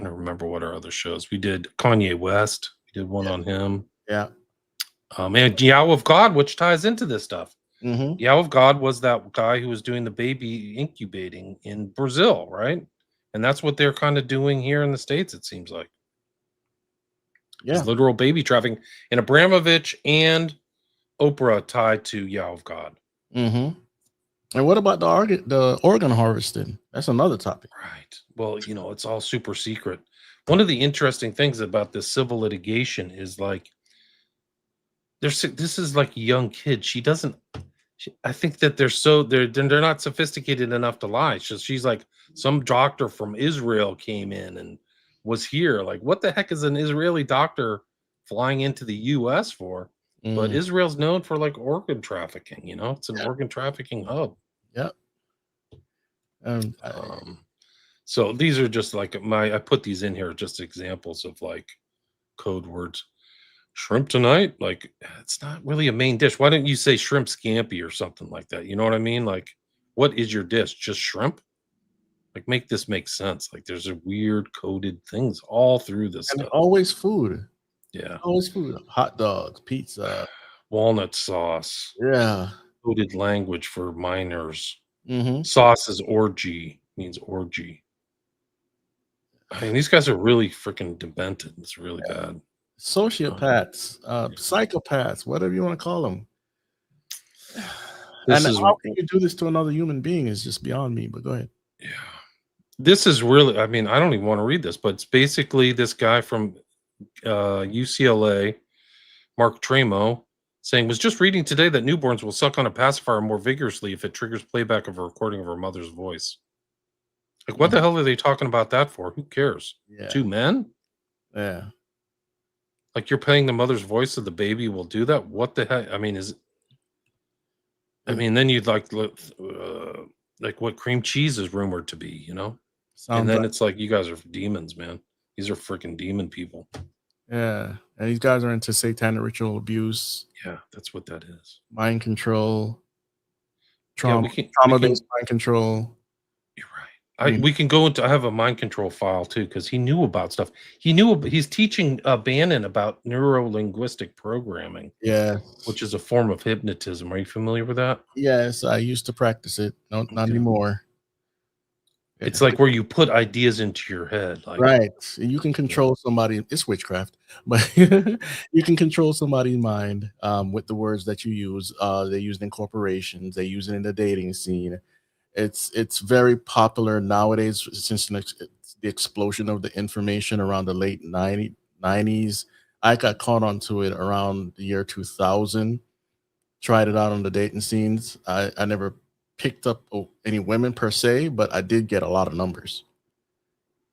to remember what our other shows. We did Kanye West. We did one on him. Yeah. And Yao of God, which ties into this stuff. Mm-hmm. Yao of God was that guy who was doing the baby incubating in Brazil, right? And that's what they're kind of doing here in the States, it seems like. Yeah. It's literal baby trafficking. And Abramovich and Oprah tied to Yao of God. Mm-hmm. And what about the organ harvesting? That's another topic. Right. Well, it's all super secret. One of the interesting things about this civil litigation is like, this is like a young kid. I think that they're not sophisticated enough to lie. She's like, some doctor from Israel came in and was here. Like, what the heck is an Israeli doctor flying into the US for? But Israel's known for like organ trafficking, it's an organ trafficking hub. Yep. So these are just like I put these in here just examples of like code words. Shrimp tonight, like it's not really a main dish. Why don't you say shrimp scampi or something like that? You know what I mean? Like, what is your dish? Just shrimp? Like, make this make sense. Like, there's a weird coded things all through this And stuff. always food. Yeah, Always food. Hot dogs, pizza, walnut sauce. Yeah. Coded language for minors. Mm-hmm. Sauce is orgy, means orgy. I mean, these guys are really freaking demented. It's really bad. Sociopaths, psychopaths, whatever you want to call them. This And is- how can you do this to another human being is just beyond me, but go ahead. Yeah. This is really, I mean, I don't even want to read this, but it's basically this guy from UCLA, Mark Tremo, saying, was just reading today that newborns will suck on a pacifier more vigorously if it triggers playback of a recording of her mother's voice. Like, what the hell are they talking about that for? Who cares? Yeah. 2 men? Yeah. Like, you're playing the mother's voice so the baby will do that? What the heck? I mean, then you'd like what cream cheese is rumored to be, Sounds and then like, it's like, you guys are demons, man. These are freaking demon people. yeah. And these guys are into satanic ritual abuse, Yeah, that's what that is. mind control, Yeah, we can- trauma-based mind control. You're right. We can go into. I have a mind control file too because he knew about stuff. He's teaching Bannon about neuro-linguistic programming. Yeah. Which is a form of hypnotism. Are you familiar with that? Yes, I used to practice it. No, not anymore. It's like where you put ideas into your head. Like, Right. You can control somebody. It's witchcraft, but you can control somebody's mind with the words that you use. They use it in corporations. They use it in the dating scene. It's very popular nowadays since the explosion of the information around the late 90s. I got caught onto it around the year 2000. Tried it out on the dating scenes. I never picked up any women per se, but I did get a lot of numbers.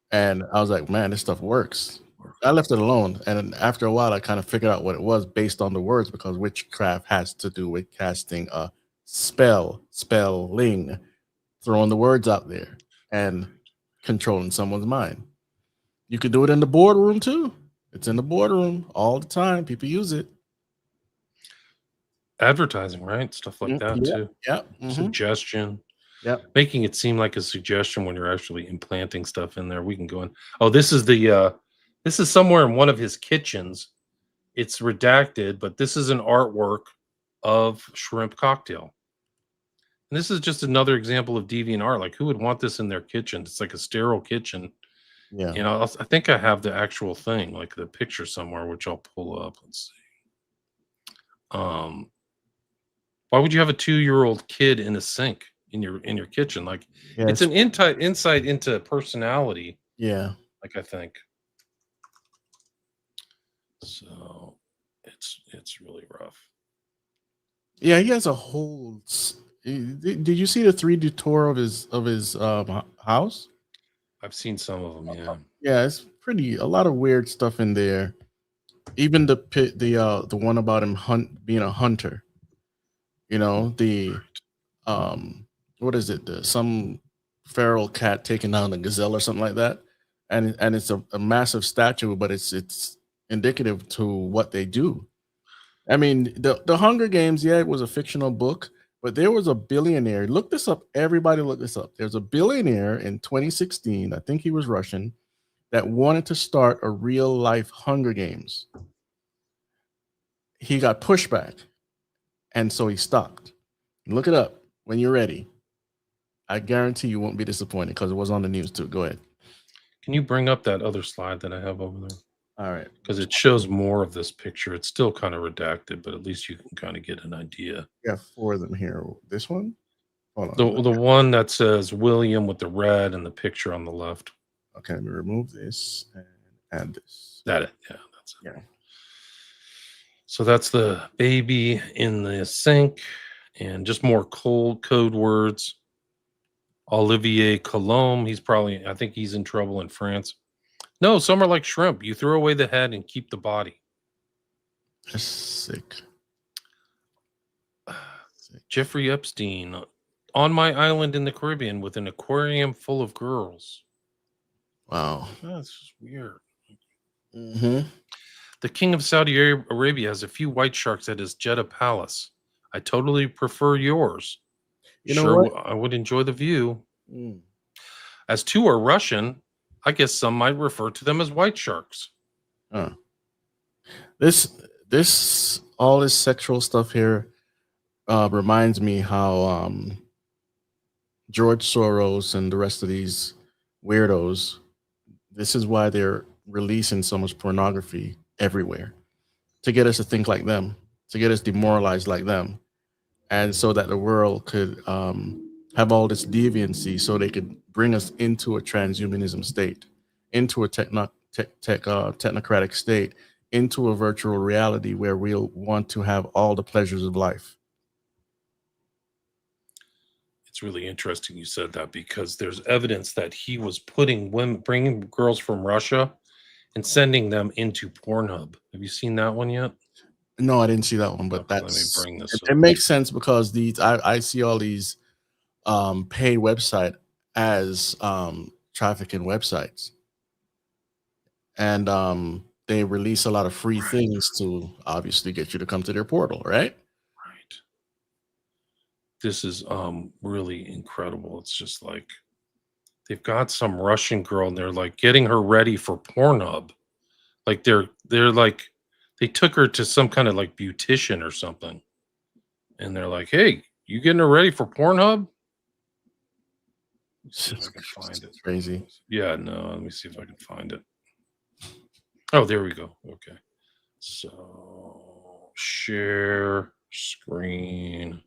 And I was like, man, this stuff works. I left it alone. And after a while, I kind of figured out what it was based on the words, because witchcraft has to do with casting a spelling, throwing the words out there and controlling someone's mind. You could do it in the boardroom too. It's in the boardroom all the time. People use it. advertising, right? Stuff like that too. Yeah. Suggestion. Yeah. Making it seem like a suggestion when you're actually implanting stuff in there. We can go in. Oh, this is somewhere in one of his kitchens. It's redacted, but this is an artwork of shrimp cocktail. And this is just another example of deviant art. Like, who would want this in their kitchen? It's like a sterile kitchen. Yeah. You know, I think I have the actual thing, like the picture somewhere, which I'll pull up. Let's see. Why would you have a 2-year-old kid in a sink in your kitchen? Like, it's an insight into personality. Yeah. Like, I think. So it's really rough. Yeah, he has a whole. Did you see the 3D tour of his house? I've seen some of them. Yeah. Yeah, it's a lot of weird stuff in there. Even the one about him being a hunter. You know, what is it? Some feral cat taking down a gazelle or something like that, and it's a massive statue, but it's indicative to what they do. I mean, the Hunger Games, yeah, it was a fictional book, but there was a billionaire. Look this up. Everybody look this up. There's a billionaire in 2016, I think he was Russian, that wanted to start a real life Hunger Games. He got pushback, and so he stopped. Look it up when you're ready. I guarantee you won't be disappointed because it was on the news too. Go ahead. Can you bring up that other slide that I have over there? All right. Because it shows more of this picture. It's still kind of redacted, but at least you can kind of get an idea. We got 4 of them here. This one? Hold The on. one that says William with the red and the picture on the left. Okay, let me remove this and add this. That it. Yeah, that's it. Yeah. So that's the baby in the sink, and just more code words. Olivier Colombe, I think he's in trouble in France. No, some are like shrimp. You throw away the head and keep the body. That's sick. Jeffrey Epstein, on my island in the Caribbean with an aquarium full of girls. Wow. That's just weird. Mm-hmm. The king of Saudi Arabia has a few white sharks at his Jeddah palace. I totally prefer yours. You know sure, what? I would enjoy the view. Mm. As 2 are Russian, I guess some might refer to them as white sharks. This all this sexual stuff here reminds me how George Soros and the rest of these weirdos, this is why they're releasing so much pornography everywhere, to get us to think like them, to get us demoralized like them, and so that the world could have all this deviancy, so they could bring us into a transhumanism state, into a technocratic state, into a virtual reality where we'll want to have all the pleasures of life. It's really interesting you said that, because there's evidence that he was bringing girls from Russia and sending them into Pornhub. Have you seen that one yet? No, I didn't see that one, but Okay, let me that's bring this it up. makes sense, because I see all these paid website as trafficking websites, and they release a lot of free things to obviously get you to come to their portal, right? Right. This is really incredible. It's just like they've got some Russian girl and they're like getting her ready for Pornhub. Like they're like, they took her to some kind of like beautician or something, and they're like, "Hey, you getting her ready for Pornhub?" Let's see if I can find it. Crazy. Yeah, no, let me see if I can find it. Oh, there we go. Okay. So share screen.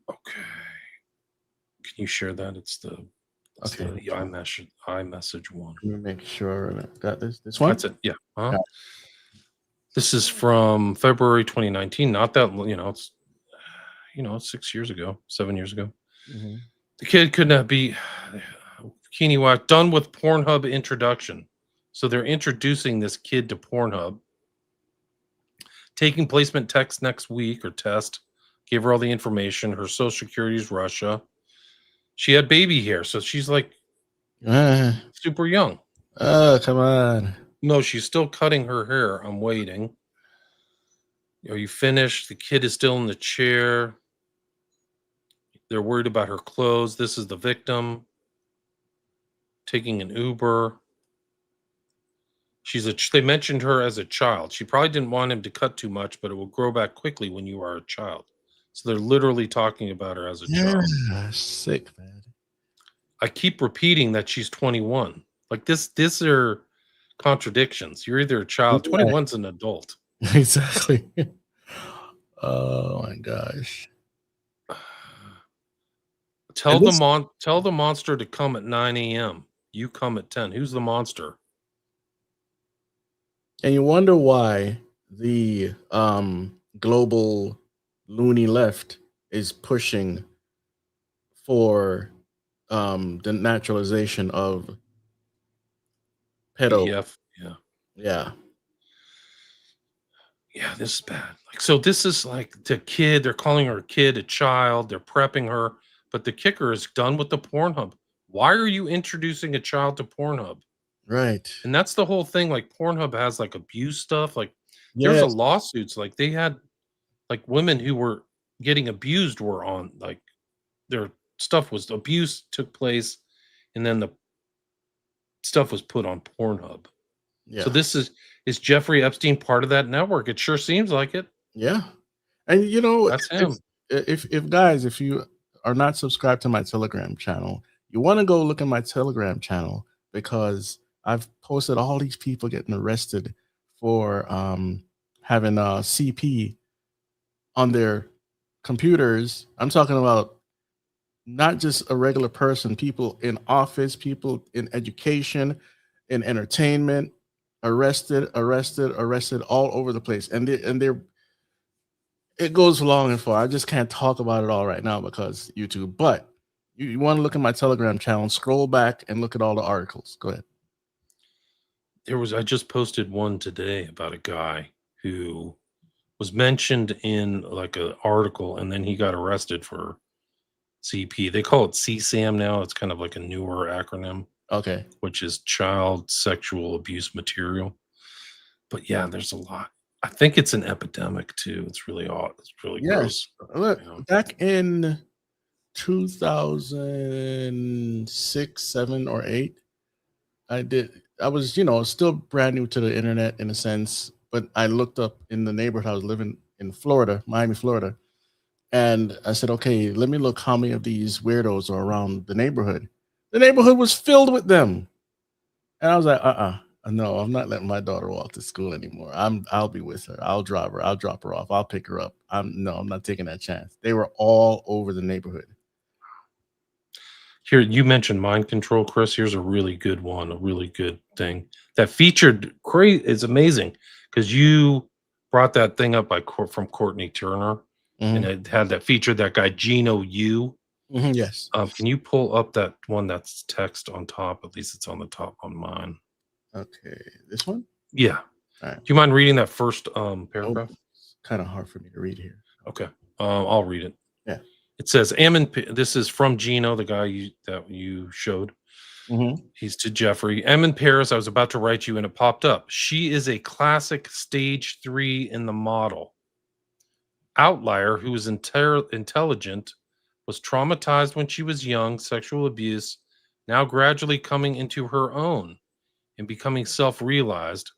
Okay. Can you share that? It's the iMessage one. Let me make sure I got this one. That's it. Yeah. This is from February 2019. Not that, it's 6 years ago, 7 years ago. Mm-hmm. The kid could not be bikini wax done with Pornhub introduction. So they're introducing this kid to Pornhub. Taking placement text next week, or test. Gave her all the information. Her social security is Russia. She had baby hair, so she's like super young. Oh, come on. No, she's still cutting her hair. I'm waiting. Are you finished? The kid is still in the chair. They're worried about her clothes. This is the victim taking an Uber. They mentioned her as a child. She probably didn't want him to cut too much, but it will grow back quickly when you are a child. So they're literally talking about her as a child. Sick, man. I keep repeating that she's 21. Like this are contradictions. You're either a child, 21's an adult. Exactly. Oh my gosh. Tell the monster to come at 9 a.m. You come at 10. Who's the monster? And you wonder why the global loony left is pushing for the naturalization of pedo. Yeah. Yeah, this is bad. Like, so this is like the kid, they're calling her a kid, a child, they're prepping her, but the kicker is done with the Pornhub. Why are you introducing a child to Pornhub? Right. And that's the whole thing. Like Pornhub has like abuse stuff. Like there's a Yes. lawsuits. Like they had like women who were getting abused were on like their stuff was abuse took place, and then the stuff was put on Pornhub. Yeah. So this is Jeffrey Epstein part of that network? It sure seems like it. Yeah. And you know, That's him. if guys, if you are not subscribed to my Telegram channel, you want to go look at my Telegram channel, because I've posted all these people getting arrested for having a CP on their computers. I'm talking about not just a regular person, people in office, people in education, in entertainment, arrested all over the place. And they're it goes long and far. I just can't talk about it all right now because YouTube. But you want to look at my Telegram channel, scroll back and look at all the articles. Go ahead. I just posted one today about a guy who was mentioned in like an article, and then he got arrested for CP. They call it CSAM now. It's kind of like a newer acronym. Okay. Which is child sexual abuse material. But yeah, there's a lot. I think it's an epidemic too. It's really odd. It's really gross. Look, back in 2006, 7, or 8, I was, still brand new to the internet in a sense, but I looked up in the neighborhood. I was living in Florida, Miami, Florida. And I said, okay, let me look how many of these weirdos are around the neighborhood. The neighborhood was filled with them. And I was like, no, I'm not letting my daughter walk to school anymore. I'll be with her. I'll drive her. I'll drop her off. I'll pick her up. I'm not taking that chance. They were all over the neighborhood. Here, you mentioned mind control, Chris. Here's a really good one, a really good thing that featured is amazing, because you brought that thing up from Courtney Turner, and it had that featured that guy Gino Yu. Yes. Can you pull up that one that's text on top? At least it's on the top on mine. Okay, this one? Yeah. All right. Do you mind reading that first paragraph? It's kind of hard for me to read here. Okay. I'll read it. Yeah. It says, this is from Gino, the guy that you showed. He's to Jeffrey. M in Paris, I was about to write you and it popped up. She is a classic stage 3 in the model. Outlier who is intelligent, was traumatized when she was young, sexual abuse, now gradually coming into her own and becoming self-realized,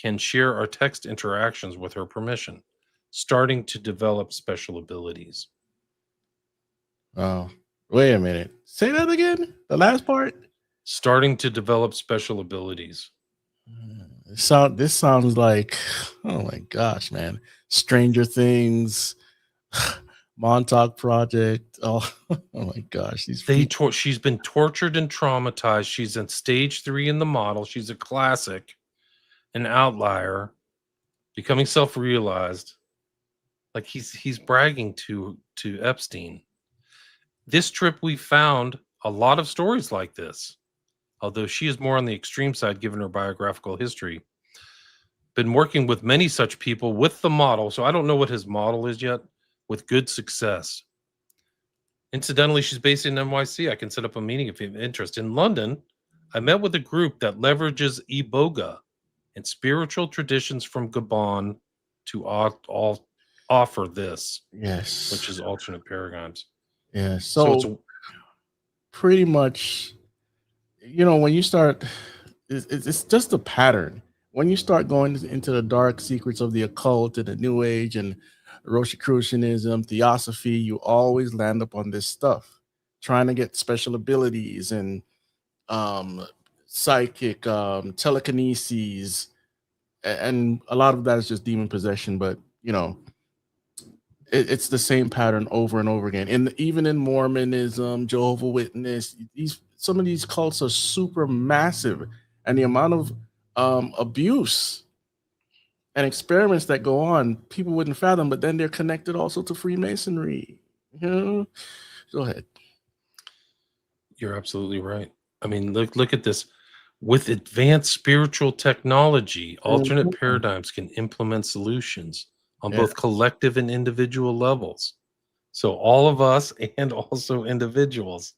can share our text interactions with her permission, starting to develop special abilities. Oh, wait a minute. Say that again? The last part? Starting to develop special abilities. This sounds like, oh my gosh, man. Stranger Things, Montauk Project. Oh my gosh. She's been tortured and traumatized. She's in stage 3 in the model. She's a classic, an outlier, becoming self-realized. Like he's bragging to Epstein. This trip, we found a lot of stories like this, although she is more on the extreme side given her biographical history. Been working with many such people with the model, so I don't know what his model is yet, with good success. Incidentally, she's based in NYC. I can set up a meeting if you have interest. In London, I met with a group that leverages Iboga and spiritual traditions from Gabon to offer this. Yes. Which is alternate paradigms. Yeah. So pretty much, when you start, it's just a pattern. When you start going into the dark secrets of the occult and the New Age and Rosicrucianism, Theosophy, you always land up on this stuff, trying to get special abilities and psychic, telekinesis, and a lot of that is just demon possession. But it's the same pattern over and over again. And even in Mormonism, Jehovah's Witness, some of these cults are super massive, and the amount of abuse and experiments that go on, people wouldn't fathom. But then they're connected also to Freemasonry. Go ahead. You're absolutely right. I mean, look at this. With advanced spiritual technology, alternate paradigms can implement solutions on both collective and individual levels. So all of us and also individuals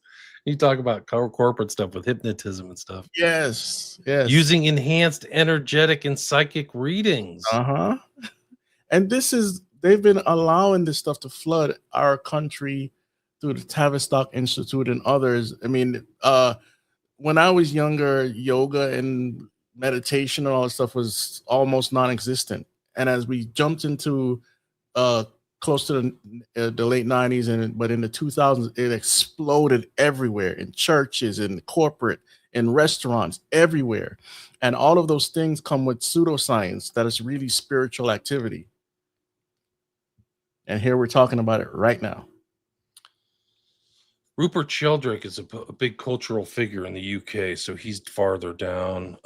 You talk about corporate stuff with hypnotism and stuff. Yes, yes. Using enhanced energetic and psychic readings. Uh-huh. And they've been allowing this stuff to flood our country through the Tavistock Institute and others. I mean, when I was younger, yoga and meditation and all that stuff was almost non-existent. And as we jumped into close to the late 90s, but in the 2000s, it exploded everywhere, in churches, in corporate, in restaurants, everywhere. And all of those things come with pseudoscience that is really spiritual activity. And here we're talking about it right now. Rupert Sheldrake is a big cultural figure in the UK, so he's farther down.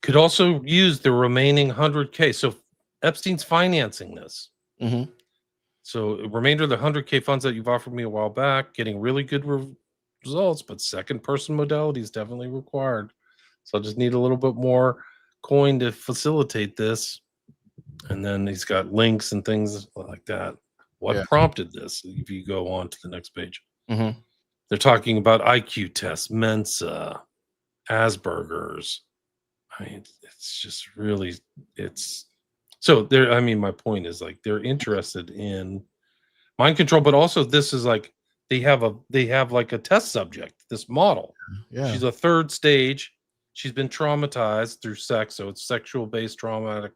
Could also use the remaining 100K. So Epstein's financing this. Mm-hmm. So remainder of the 100K funds that you've offered me a while back, getting really good results, but second person modality is definitely required. So I just need a little bit more coin to facilitate this. And then he's got links and things like that. What prompted this? If you go on to the next page, they're talking about IQ tests, Mensa, Asperger's. I mean, it's just really, so there. I mean, my point is like they're interested in mind control, but also this is like they have like a test subject. This model, she's a third stage. She's been traumatized through sex, so it's sexual based traumatic,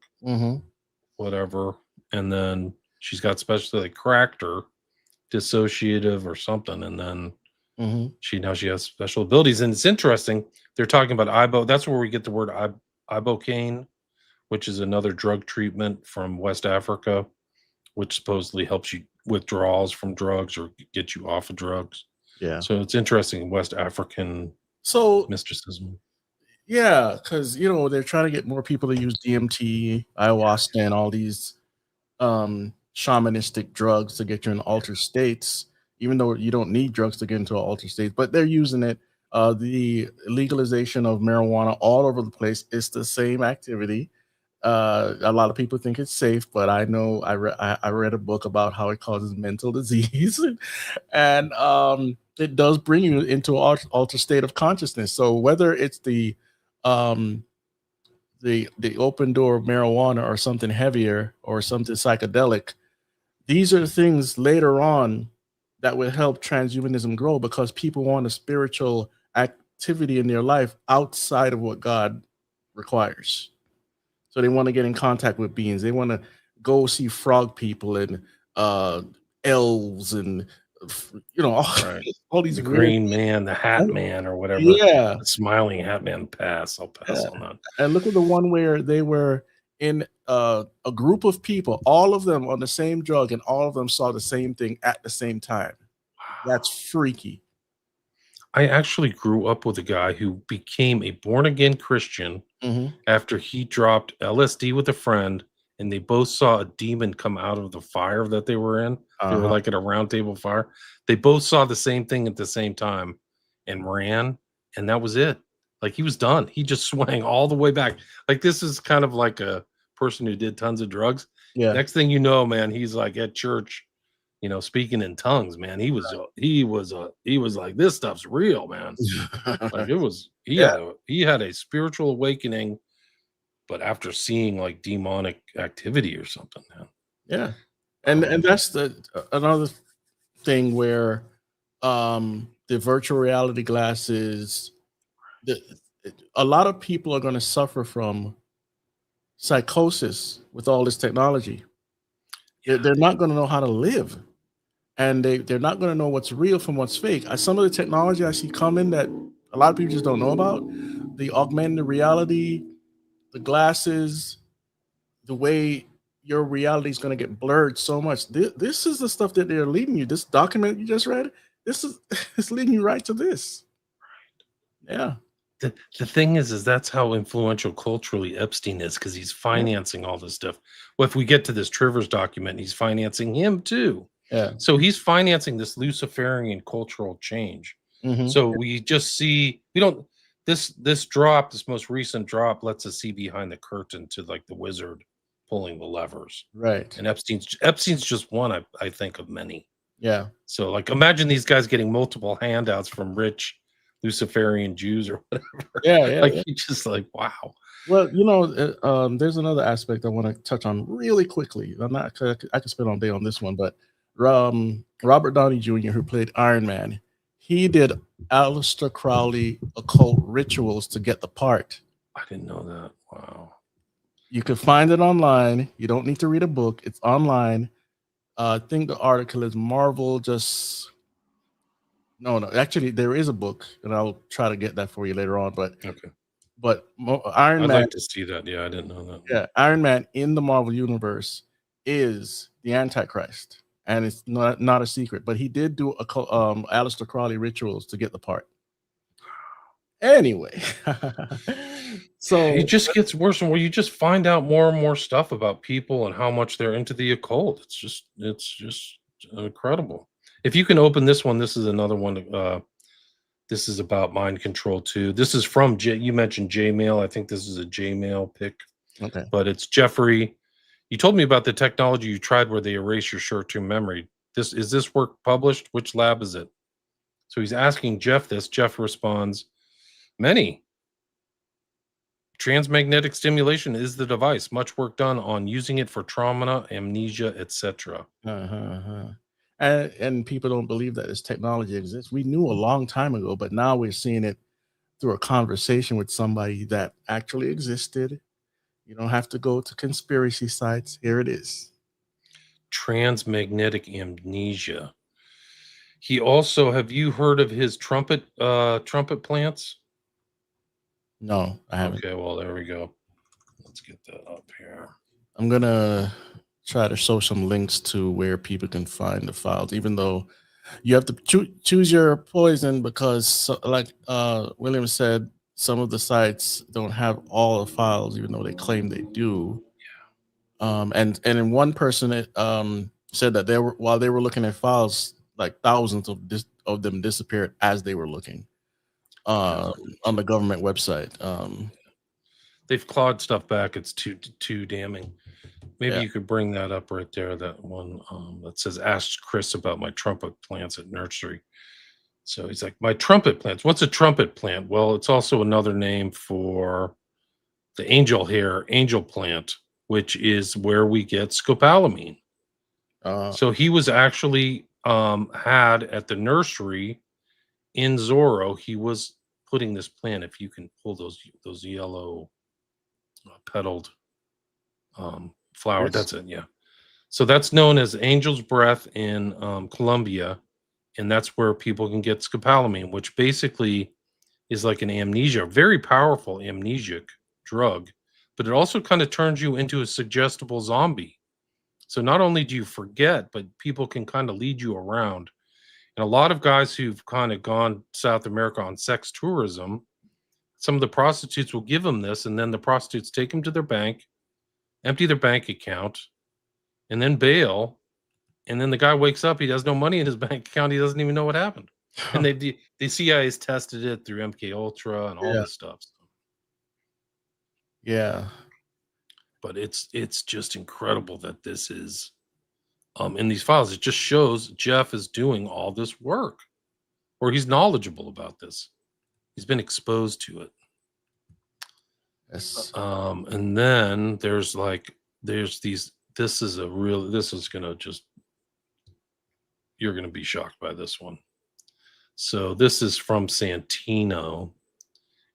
whatever, and then she's got special, they cracked her, dissociative or something, and then she has special abilities. And it's interesting. They're talking about ibo. That's where we get the word ibocaine, which is another drug treatment from West Africa, which supposedly helps you withdrawals from drugs or get you off of drugs. Yeah. So it's interesting, West African mysticism. Yeah, because they're trying to get more people to use DMT, ayahuasca, and all these shamanistic drugs to get you in altered states, even though you don't need drugs to get into an altered state, but they're using it. The legalization of marijuana all over the place is the same activity. A lot of people think it's safe, but I know I read a book about how it causes mental disease, and it does bring you into an altered state of consciousness. So whether it's the open door of marijuana or something heavier or something psychedelic, these are things later on that will help transhumanism grow, because people want a spiritual activity in their life outside of what God requires. So they want to get in contact with beings. They want to go see frog people and elves and all these the weird, Green Man, the Hat Man, or whatever. Yeah, the Smiling Hat Man. I'll pass on that. And look at the one where they were in a group of people, all of them on the same drug, and all of them saw the same thing at the same time. That's freaky. I actually grew up with a guy who became a born-again Christian after he dropped LSD with a friend, and they both saw a demon come out of the fire that they were in. They were like at a round table fire. They both saw the same thing at the same time and ran, and that was it. Like, he was done. He just swang all the way back. Like, this is kind of like a person who did tons of drugs. Yeah. Next thing you know, man, he's like at church, speaking in tongues, man. He was like, this stuff's real, man. Like, it was, he had a spiritual awakening, but after seeing like demonic activity or something, man. Yeah. And that's another thing where the virtual reality glasses, a lot of people are going to suffer from psychosis with all this technology. They're not going to know how to live, and they're not going to know what's real from what's fake. Some of the technology I see coming that a lot of people just don't know about, the augmented reality, the glasses, the way your reality is going to get blurred so much. This is the stuff that they're leading you. This document you just read, it's leading you right to this. Right. Yeah. The thing is that's how influential culturally Epstein is, because he's financing all this stuff. Well, if we get to this Trivers document, he's financing him too. Yeah. So he's financing this Luciferian cultural change. So we just see, this most recent drop lets us see behind the curtain to like the wizard pulling the levers. Right. And Epstein's just one, I think, of many. Yeah. So like, imagine these guys getting multiple handouts from rich Luciferian Jews or whatever. Yeah. Like, you just like, wow. Well, there's another aspect I want to touch on really quickly. I could spend all day on this one, but Robert Downey Jr., who played Iron Man, he did Aleister Crowley occult rituals to get the part. I didn't know that. Wow. You can find it online. You don't need to read a book. It's online. I think the article is Marvel just... No, actually, there is a book, and I'll try to get that for you later on. But okay. But Iron I'd Man... like to see that. Yeah, I didn't know that. Yeah, Iron Man in the Marvel Universe is the Antichrist, and it's not a secret. But he did do Aleister Crowley rituals to get the part. Anyway, so it just gets worse and worse. You just find out more and more stuff about people and how much they're into the occult. It's just incredible. If you can open this one, this is another one. This is about mind control too. This is from you mentioned J-Mail. I think this is a J-Mail pick. Okay. But it's Jeffrey. You told me about the technology you tried where they erase your short-term memory. Is this work published? Which lab is it? So he's asking Jeff this. Jeff responds, many. Transmagnetic stimulation is the device. Much work done on using it for trauma, amnesia, etc. And people don't believe that this technology exists. We knew a long time ago, but now we're seeing it through a conversation with somebody that actually existed. You don't have to go to conspiracy sites. Here it is. Transmagnetic amnesia. He also, have you heard of his trumpet plants? No, I haven't. Okay, well, there we go. Let's get that up here. I'm gonna try to show some links to where people can find the files, even though you have to choose your poison, because like William said, some of the sites don't have all the files, even though they claim they do. Yeah. And in one person said that while they were looking at files, like thousands of them disappeared as they were looking on the government website. They've clawed stuff back. It's too damning. Maybe you could bring that up right there. That one that says, "Ask Chris about my trumpet plants at nursery." So he's like, "My trumpet plants. What's a trumpet plant?" Well, it's also another name for the angel plant, which is where we get scopolamine. So he was actually had at the nursery in Zorro. He was putting this plant. If you can pull those yellow petaled flower, that's it. Yeah. So that's known as angel's breath in Colombia, and that's where people can get scopolamine, which basically is like an amnesia, very powerful amnesic drug, but it also kind of turns you into a suggestible zombie. So not only do you forget, but people can kind of lead you around. And a lot of guys who've kind of gone South America on sex tourism, some of the prostitutes will give them this, and then the prostitutes take them to their bank, empty their bank account, and then bail. And then the guy wakes up, he has no money in his bank account, he doesn't even know what happened. And the CIA's tested it through MK Ultra and all this stuff. Yeah. But it's just incredible that this is in these files. It just shows Jeff is doing all this work, or he's knowledgeable about this. He's been exposed to it. Yes. And then there's these. This is gonna just, you're gonna be shocked by this one. So this is from Santino,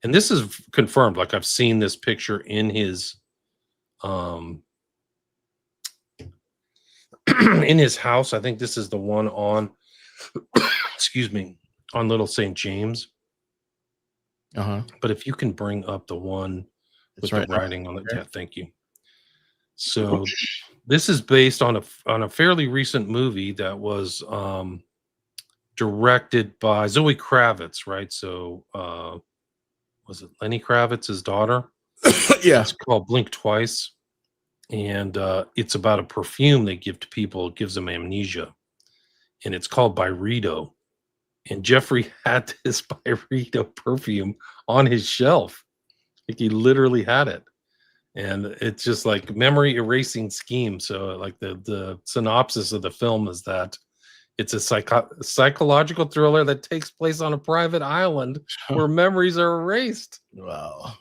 and this is confirmed. Like, I've seen this picture in his in his house. I think this is the one on excuse me, on Little St. James. But if you can bring up the one with the writing on it. Yeah, thank you. So this is based on a fairly recent movie that was directed by Zoe Kravitz, right? So was it Lenny Kravitz's daughter? Yeah. It's called Blink Twice. And it's about a perfume they give to people. It gives them amnesia. And it's called Byredo. And Jeffrey had this Byredo perfume on his shelf. Like, he literally had it. And it's just like memory erasing scheme. So like the synopsis of the film is that It's a psychological thriller that takes place on a private island where memories are erased. Wow.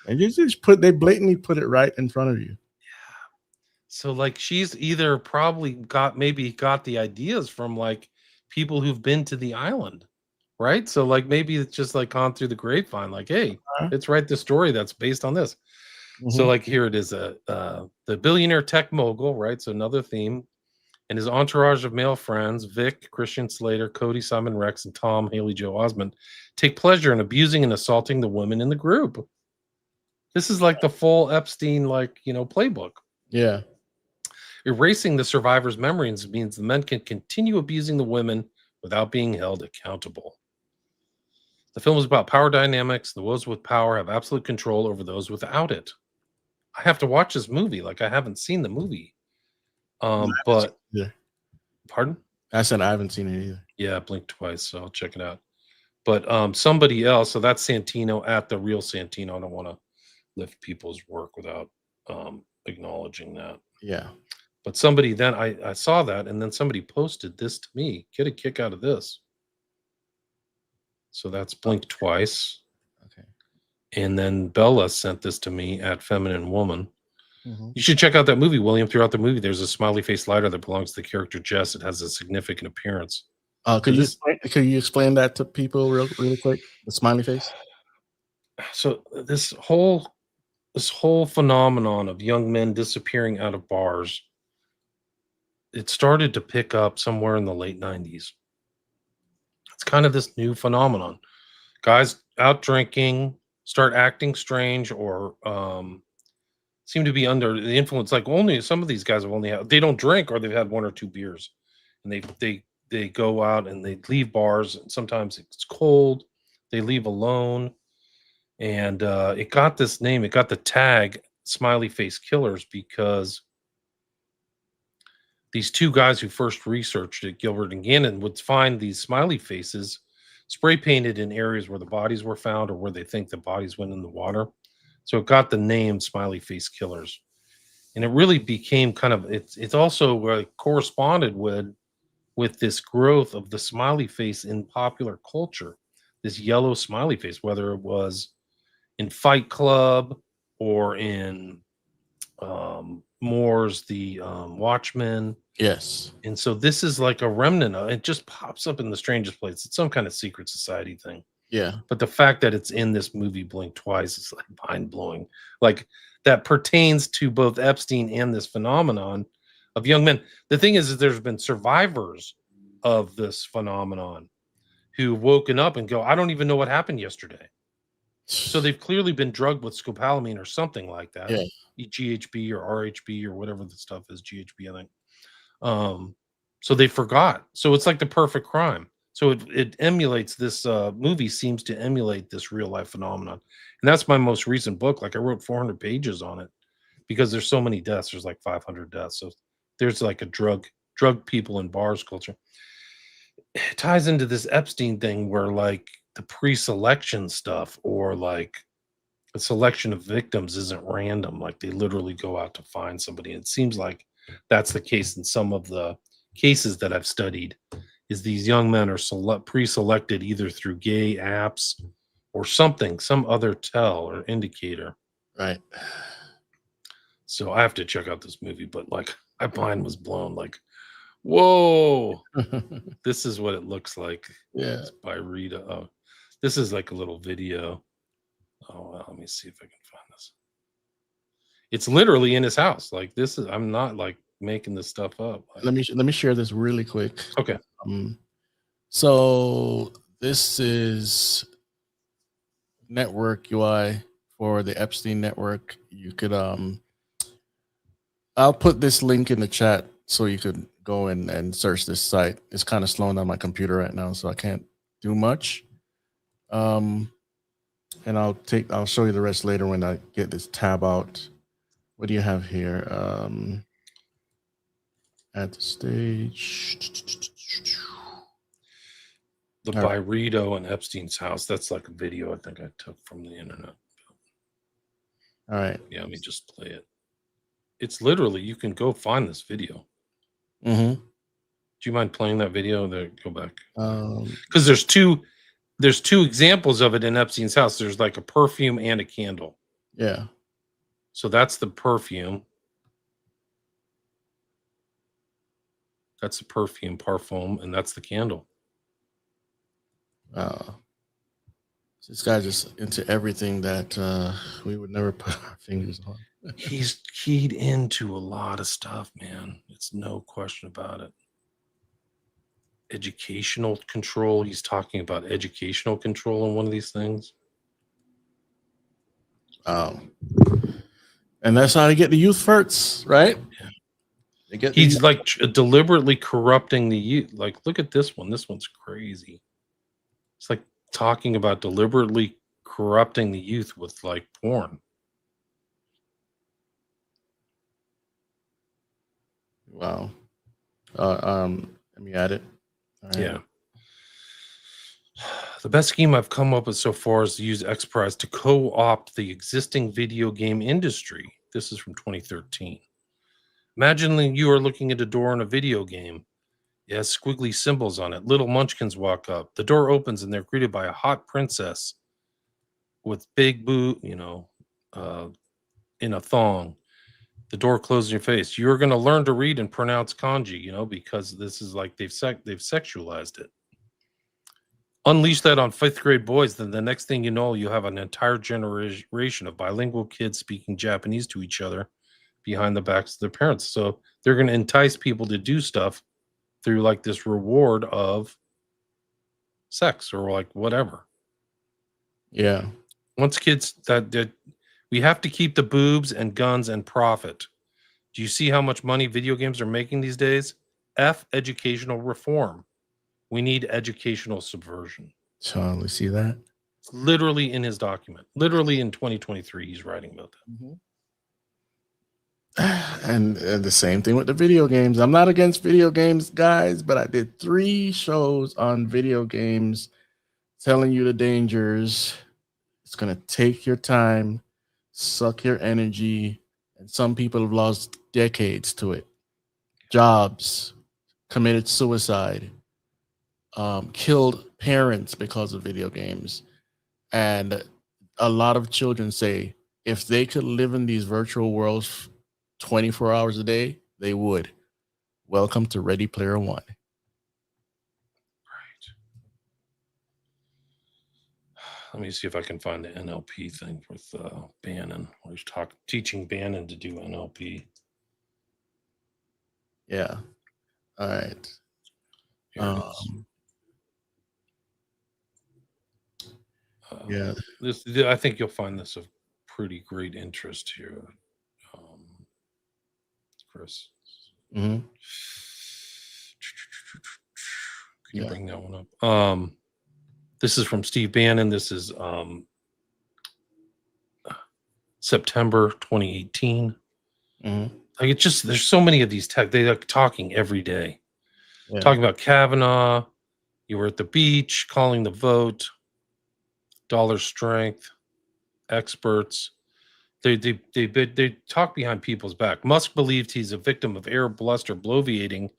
And they blatantly put it right in front of you. So like she's either probably got the ideas from like people who've been to the island, right? So like maybe it's just like gone through the grapevine, like, hey, let's write the story that's based on this. So like here it is, the billionaire tech mogul, right? So another theme, and his entourage of male friends, Vic, Christian Slater, Cody, Simon Rex, and Tom, Haley, Joe Osment, take pleasure in abusing and assaulting the women in the group. This is like the full Epstein, like, playbook. Yeah. Erasing the survivor's memories means the men can continue abusing the women without being held accountable. The film is about power dynamics. Those with power have absolute control over those without it. I have to watch this movie. Like, I haven't seen the movie. But pardon? I said I haven't seen it either. Yeah, I blinked twice, so I'll check it out. But somebody else, so that's Santino at the real Santino. I don't want to lift people's work without acknowledging that. Yeah. But somebody then I saw that, and then somebody posted this to me. Get a kick out of this. So that's blinked twice. Okay. And then Bella sent this to me at Feminine Woman. You should check out that movie, William. Throughout the movie, there's a smiley face lighter that belongs to the character Jess. It has a significant appearance. Could you explain that to people really quick? The smiley face. So this whole phenomenon of young men disappearing out of bars, it started to pick up somewhere in the late 90s. It's kind of this new phenomenon. Guys out drinking, start acting strange, or seem to be under the influence. Like only some of these guys they don't drink, or they've had one or two beers, and they go out and they leave bars. And sometimes it's cold. They leave alone, and it got this name. It got the tag "Smiley Face Killers" because these two guys who first researched it, Gilbert and Gannon, would find these smiley faces spray painted in areas where the bodies were found or where they think the bodies went in the water. So it got the name Smiley Face Killers. And it really became kind of, it's also corresponded with this growth of the smiley face in popular culture, this yellow smiley face, whether it was in Fight Club or in Moore's The Watchmen. Yes. And so this is like a remnant of it, just pops up in the strangest place. It's some kind of secret society thing. Yeah. But the fact that it's in this movie Blink Twice is like mind blowing. Like that pertains to both Epstein and this phenomenon of young men. The thing is there's been survivors of this phenomenon who woken up and go, I don't even know what happened yesterday. So they've clearly been drugged with scopolamine or something like that. Yeah. GHB or RHB or whatever the stuff is, GHB, I think. So they forgot. So it's like the perfect crime. So it emulates this movie seems to emulate this real life phenomenon. And that's my most recent book. Like I wrote 400 pages on it because there's so many deaths. There's like 500 deaths. So there's like a drug people in bars culture. It ties into this Epstein thing where like the pre-selection stuff or like the selection of victims isn't random. Like they literally go out to find somebody. It seems like that's the case in some of the cases that I've studied. Is these young men are pre-selected either through gay apps or something, some other tell or indicator. Right. So I have to check out this movie, but like my mind was blown. Like, whoa, this is what it looks like. Yeah. It's by Rita. Oh, this is like a little video. Oh, well, let me see if I can find this. It's literally in his house. Like this is, I'm not like making this stuff up. Let me share this really quick. Okay. So this is network UI for the Epstein network. You could I'll put this link in the chat so you could go in and search this site. It's kind of slowing down my computer right now, so I can't do much. And I'll show you the rest later when I get this tab out. What do you have here? At the stage. The Byredo and Epstein's house. That's like a video I think I took from the internet. All right. Yeah, let me just play it. It's literally, you can go find this video. Mm-hmm. Do you mind playing that video? There, go back. Um, Because there's two examples of it in Epstein's house. There's like a perfume and a candle. yeah. So that's the perfume. That's the perfume, parfum, and that's the candle. This guy's just into everything that we would never put our fingers on. He's keyed into a lot of stuff, man. It's no question about it. Educational control. He's talking about educational control in one of these things. And that's how they get the youth first, right? Yeah. They get He's like deliberately corrupting the youth. Like, look at this one. This one's crazy. It's like talking about deliberately corrupting the youth with like porn. Wow. Let me add it. All right. Yeah. The best scheme I've come up with so far is to use XPRIZE to co-opt the existing video game industry. This is from 2013. Imagine that you are looking at a door in a video game. It has squiggly symbols on it. Little munchkins walk up. The door opens and they're greeted by a hot princess with big in a thong. The door closes in your face. You're going to learn to read and pronounce kanji, because this is like they've sexualized it. Unleash that on 5th grade boys, then the next thing you know, you have an entire generation of bilingual kids speaking Japanese to each other behind the backs of their parents. So they're going to entice people to do stuff through like this reward of sex or like whatever. Yeah. Once kids that we have to keep the boobs and guns and profit. Do you see how much money video games are making these days? F educational reform. We need educational subversion. So let's see that. It's literally in his document. Literally in 2023, he's writing about that. Mm-hmm. And the same thing with the video games. I'm not against video games, guys, but I did 3 shows on video games telling you the dangers. It's going to take your time, suck your energy, and some people have lost decades to it. Jobs, committed suicide, killed parents because of video games. And a lot of children say if they could live in these virtual worlds 24 hours a day, they would. Welcome to Ready Player One. Right. Let me see if I can find the NLP thing with Bannon. Where he's teaching Bannon to do NLP. Yeah. All right. Here it is. Yeah. I think you'll find this of pretty great interest here, Chris. Mm-hmm. Can you bring that one up? This is from Steve Bannon. This is September 2018. Mm-hmm. Like it's just there's so many of these they like talking every day. Yeah. Talking about Kavanaugh. You were at the beach calling the vote. Dollar strength. Experts. They talk behind people's back. Musk believed he's a victim of air bluster bloviating and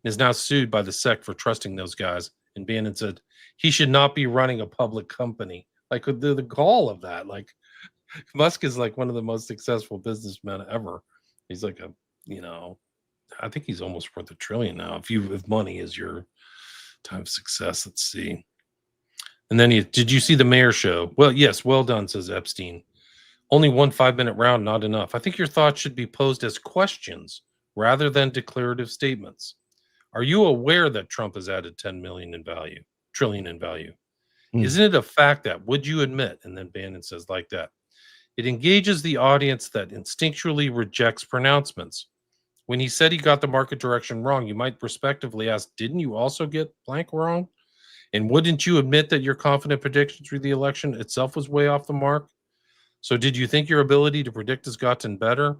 is now sued by the SEC for trusting those guys. And Bannon said he should not be running a public company. Like the gall of that. Like Musk is like one of the most successful businessmen ever. He's like I think he's almost worth $1 trillion now. If money is your time of success, let's see. And then did you see the mayor show? Well, yes, well done, says Epstein. Only one 5-minute round, not enough. I think your thoughts should be posed as questions rather than declarative statements. Are you aware that Trump has added 10 million in value, trillion in value? Isn't it a fact that, would you admit? And then Bannon says like that. It engages the audience that instinctually rejects pronouncements. When he said he got the market direction wrong, you might respectively ask, didn't you also get blank wrong? And wouldn't you admit that your confident prediction through the election itself was way off the mark? So did you think your ability to predict has gotten better?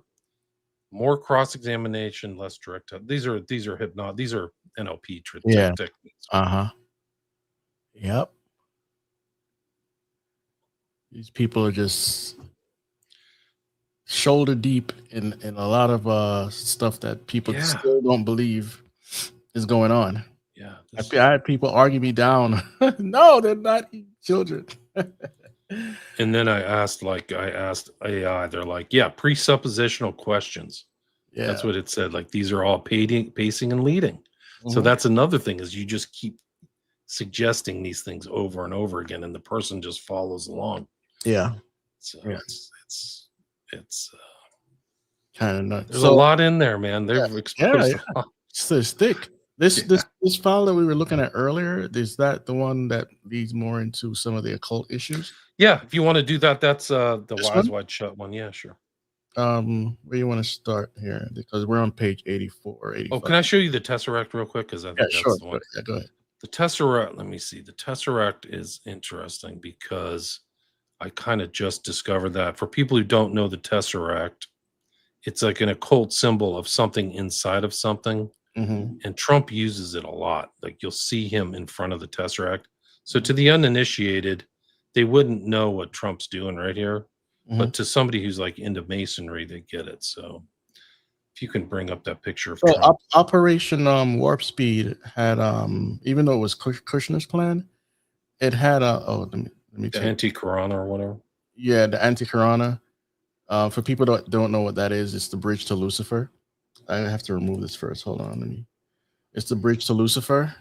More cross-examination, less direct. These are NLP techniques. Yep. These people are just shoulder deep in a lot of stuff that people still don't believe. is going on. Yeah. I had people argue me down. No, they're not children. And then I asked AI, they're like, yeah, presuppositional questions. Yeah. That's what it said. Like, these are all pacing and leading. So Mhm. that's another thing, is you just keep suggesting these things over and over again, and the person just follows along. Yeah. So Yeah. it's kind of nuts. there's a lot in there, man. They've exposed yeah. a lot. It's thick. This file that we were looking at earlier, is that the one that leads more into some of the occult issues? Yeah, if you want to do that, that's the This Eyes one? Wide Shut one. Yeah, sure. Where do you want to start here? Because we're on page 84 or 85. Oh, can I show you the Tesseract real quick? Because I think Yeah, that's sure. the one. Yeah, go ahead. The Tesseract, let me see. The Tesseract is interesting because I kind of just discovered that. For people who don't know the Tesseract, it's like an occult symbol of something inside of something. Mm-hmm. And Trump uses it a lot. Like, you'll see him in front of the Tesseract. So to the uninitiated, they wouldn't know what Trump's doing right here. Mm-hmm. But to somebody who's like into masonry, they get it. So if you can bring up that picture of So Trump. Operation Warp Speed had even though it was Kushner's plan, it had let me The check. anti-Corona or whatever. Yeah, the anti-Corona. For people that don't know what that is, it's the bridge to Lucifer. I have to remove this first. Hold on. It's the bridge to Lucifer,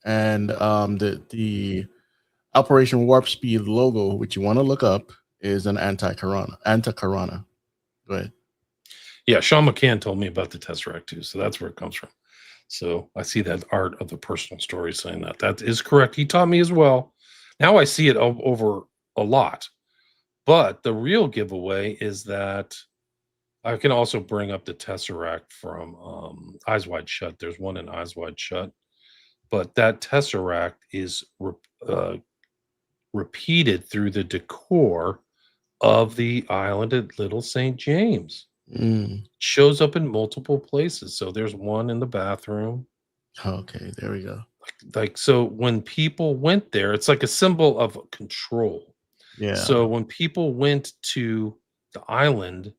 and the Operation Warp Speed logo, which you want to look up, is an anti-Corona. Go ahead. Yeah, Sean McCann told me about the Tesseract too, so that's where it comes from. So I see that art of the personal story saying that. That is correct. He taught me as well. Now I see it over a lot. But the real giveaway is that I can also bring up the Tesseract from Eyes Wide Shut. There's one in Eyes Wide Shut. But that Tesseract is repeated through the decor of the island at Little St. James. Shows up in multiple places. So there's one in the bathroom. Okay, there we go. Like, so when people went there, it's like a symbol of control. Yeah. So when people went to the island,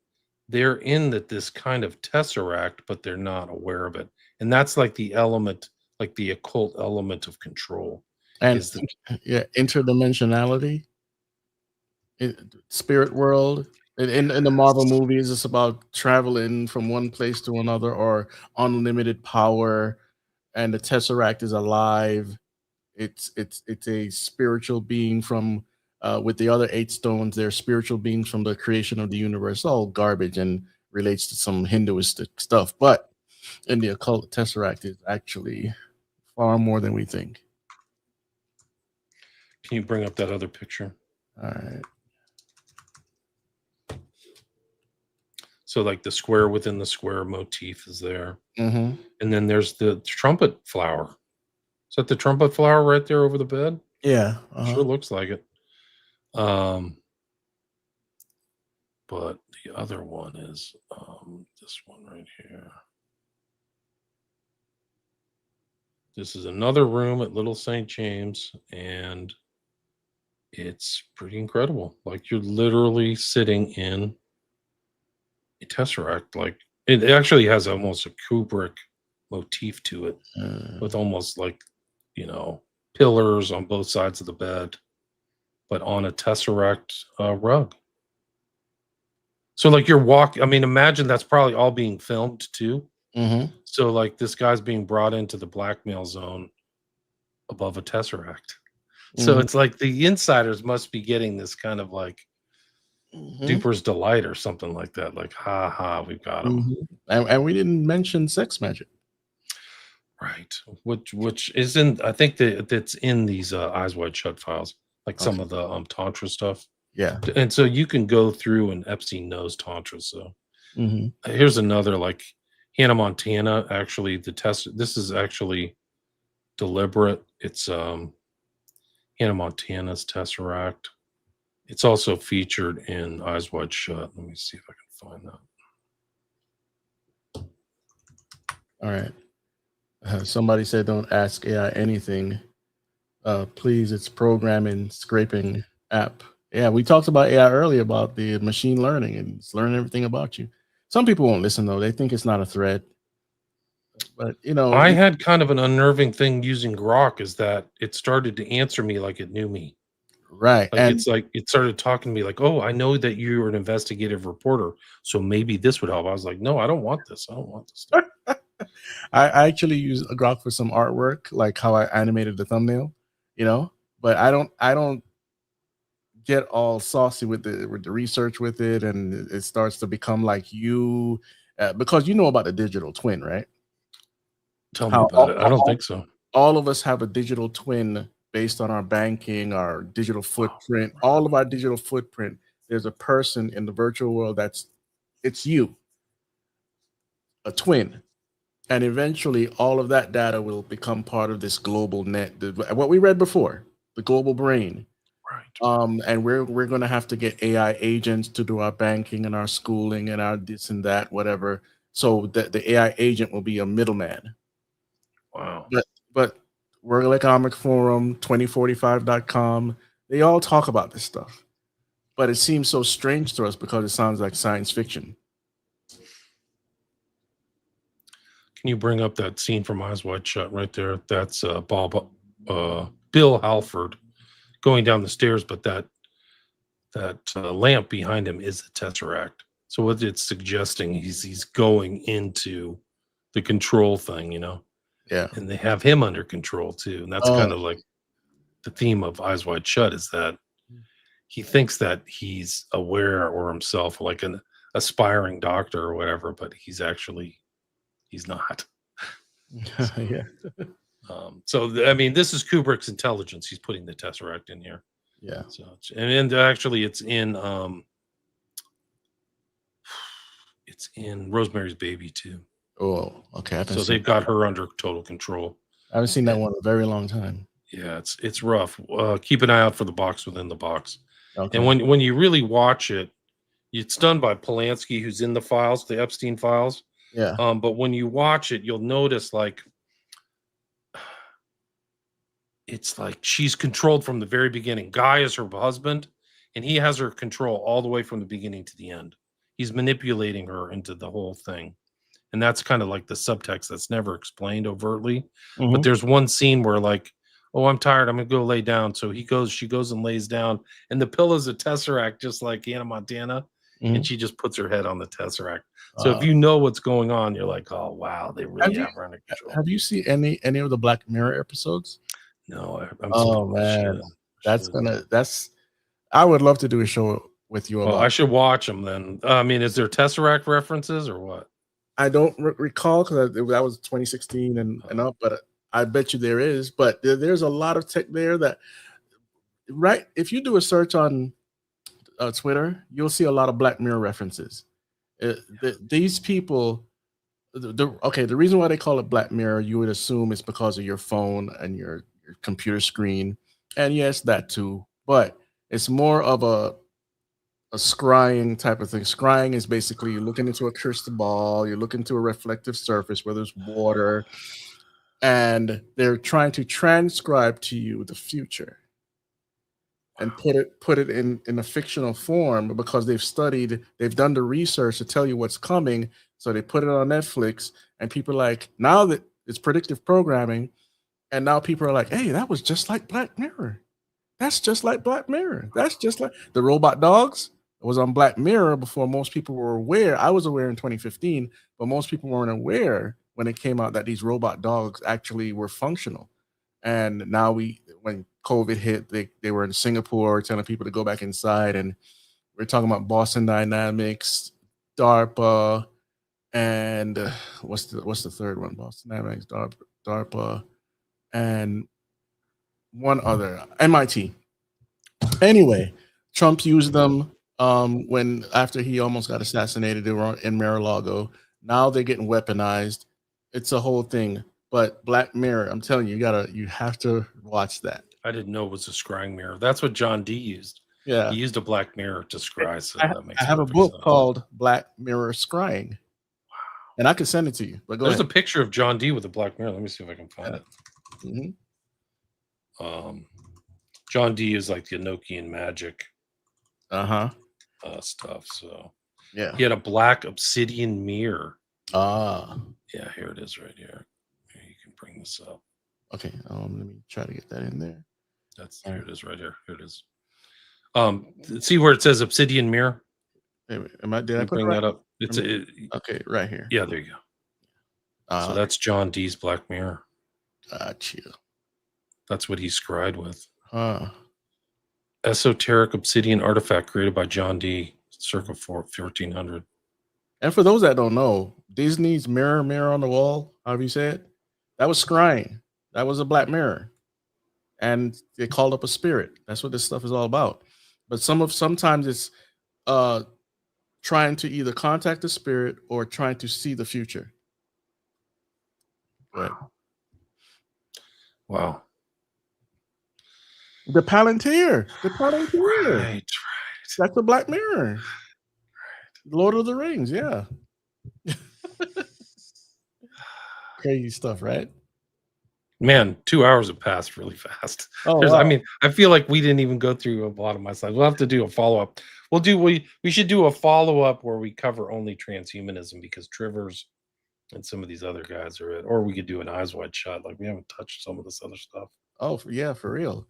they're in this kind of Tesseract, but they're not aware of it. And that's like the element, like the occult element of control. And interdimensionality, spirit world. In the Marvel movies, it's about traveling from one place to another or unlimited power. And the Tesseract is alive. It's a spiritual being from with the other 8 stones. They're spiritual beings from the creation of the universe. All garbage and relates to some Hinduistic stuff. But in the occult, Tesseract is actually far more than we think. Can you bring up that other picture? All right. So like the square within the square motif is there. Mm-hmm. And then there's the trumpet flower. Is that the trumpet flower right there over the bed? Yeah. Sure looks like it. But the other one is this one right here. This is another room at Little St. James, and it's pretty incredible. Like, you're literally sitting in a Tesseract. Like, it actually has almost a Kubrick motif to it, with almost like, pillars on both sides of the bed, but on a Tesseract rug. So like imagine that's probably all being filmed too. Mm-hmm. So like this guy's being brought into the blackmail zone above a Tesseract. So it's like the insiders must be getting this kind of like duper's delight or something like that. Like, ha ha, we've got him. And we didn't mention sex magic. Right. Which isn't, I think that's in these Eyes Wide Shut files, like some of the Tantra stuff. Yeah. And so you can go through, and Epstein knows Tantra. So here's another, like Hannah Montana, actually this is actually deliberate. It's Hannah Montana's Tesseract. It's also featured in Eyes Wide Shut. Let me see if I can find that. All right. Somebody said, don't ask AI anything. Please, it's programming, scraping app. Yeah, we talked about AI earlier, about the machine learning, and it's learning everything about you. Some people won't listen, though. They think it's not a threat. But you know, I had kind of an unnerving thing using Grok is that it started to answer me like it knew me. right. Like And it's like it started talking to me like, "Oh, I know that you're an investigative reporter, so maybe this would help." I was like, "No, I don't want this. I don't want this stuff." I actually use a Grok for some artwork, like how I animated the thumbnail, you know. But I don't get all saucy with the research with it, and it starts to become like you, because you know about the digital twin, right? Tell me How about it. I don't think so. all of us have a digital twin based on our banking, our digital footprint, all of our digital footprint. There's a person in the virtual world it's you, a twin. And eventually all of that data will become part of this global net. What we read before, the global brain. Right. And we're going to have to get AI agents to do our banking and our schooling and our this and that, whatever. So that the AI agent will be a middleman. Wow. But World Economic Forum, 2045.com, they all talk about this stuff. But it seems so strange to us because it sounds like science fiction. Can you bring up that scene from Eyes Wide Shut right there? That's Bill Halford going down the stairs, but that lamp behind him is the Tesseract. So what it's suggesting, he's going into the control thing, you know, Yeah. and they have him under control too. And that's kind of like the theme of Eyes Wide Shut is that he thinks that he's aware or himself like an aspiring doctor or whatever, but he's not. Yeah. I mean, this is Kubrick's intelligence. He's putting the Tesseract in here. Yeah. So, and actually, it's in Rosemary's Baby too. Oh, okay. So they've got her under total control. I haven't seen that one in a very long time. Yeah, it's rough. Keep an eye out for the box within the box. Okay. And when you really watch it, it's done by Polanski, who's in the files, the Epstein files. Yeah. But when you watch it, you'll notice like it's like she's controlled from the very beginning. Guy is her husband, and he has her control all the way from the beginning to the end. He's manipulating her into the whole thing. And that's kind of like the subtext that's never explained overtly. But there's one scene where like, oh, I'm tired, I'm gonna go lay down. So she goes and lays down, and the pillow's a Tesseract, just like Anna Montana. And she just puts her head on the Tesseract. So if you know what's going on, you're like, oh wow, they really have her under control. Have you seen any of the Black Mirror episodes? No, oh man, I would love to do a show with you about. Well, I should watch them then. I mean, is there Tesseract references or what? I don't recall because that was 2016 and up, but I bet you there is. But there's a lot of tech there that, right? If you do a search on Twitter, you'll see a lot of Black Mirror references. These people, the reason why they call it Black Mirror, you would assume it's because of your phone and your computer screen, and yes, that too. But it's more of a scrying type of thing. Scrying is basically you're looking into a crystal ball, you're looking into a reflective surface where there's water, and they're trying to transcribe to you the future and put it in a fictional form because they've done the research to tell you what's coming. So they put it on Netflix, and people are like, now that it's predictive programming, and now people are like, hey, that was just like Black Mirror. That's just like Black Mirror. That's just like the robot dogs. It was on Black Mirror before most people were aware. I was aware in 2015, but most people weren't aware when it came out that these robot dogs actually were functional. And now when COVID hit, they were in Singapore telling people to go back inside, and we're talking about Boston Dynamics, DARPA, and what's the third one? Boston Dynamics, DARPA, and one other, MIT. Anyway, Trump used them when after he almost got assassinated. They were in Mar-a-Lago. Now they're getting weaponized. It's a whole thing. But Black Mirror, I'm telling you, you have to watch that. I didn't know it was a scrying mirror. That's what John D used. Yeah, he used a Black Mirror to scry. So I have a book called Black Mirror Scrying. Wow. And I can send it to you. But there's a picture of John D with a Black Mirror. Let me see if I can find it. Mm-hmm. John D is like the Enochian magic stuff. So yeah, he had a black obsidian mirror. Yeah, here it is right here. Here, you can bring this up. Okay, let me try to get that in there. Here it is right here. Here it is. See where it says Obsidian Mirror? Did I put it bring right? that up? It's okay, right here. Yeah, there you go. So that's John Dee's Black Mirror. Gotcha. That's what he scried with. Huh. Esoteric obsidian artifact created by John Dee, circa 1400. And for those that don't know, Disney's mirror on the wall, however you say it, that was scrying. That was a black mirror. And they called up a spirit. That's what this stuff is all about. But sometimes it's trying to either contact the spirit or trying to see the future. Wow. The Palantir. Right. That's the Black Mirror. Right. Lord of the Rings, yeah. Crazy stuff, right? Man, 2 hours have passed really fast. Oh, wow. I mean, I feel like we didn't even go through a lot of my slides. We'll have to do a follow-up. We should do a follow-up where we cover only transhumanism, because Trivers and some of these other guys are it. Or we could do an eyes wide shut. Like, we haven't touched some of this other stuff. Oh, yeah, for real.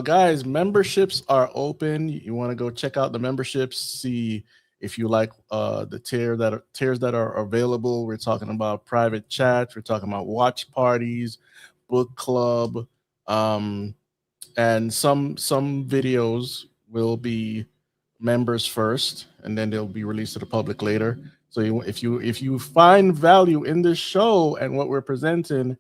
Guys, memberships are open. You want to go check out the memberships, see if you like the tiers that are available. We're talking about private chats. We're talking about watch parties, book club, and some videos will be members first, and then they'll be released to the public later. So if you find value in this show and what we're presenting,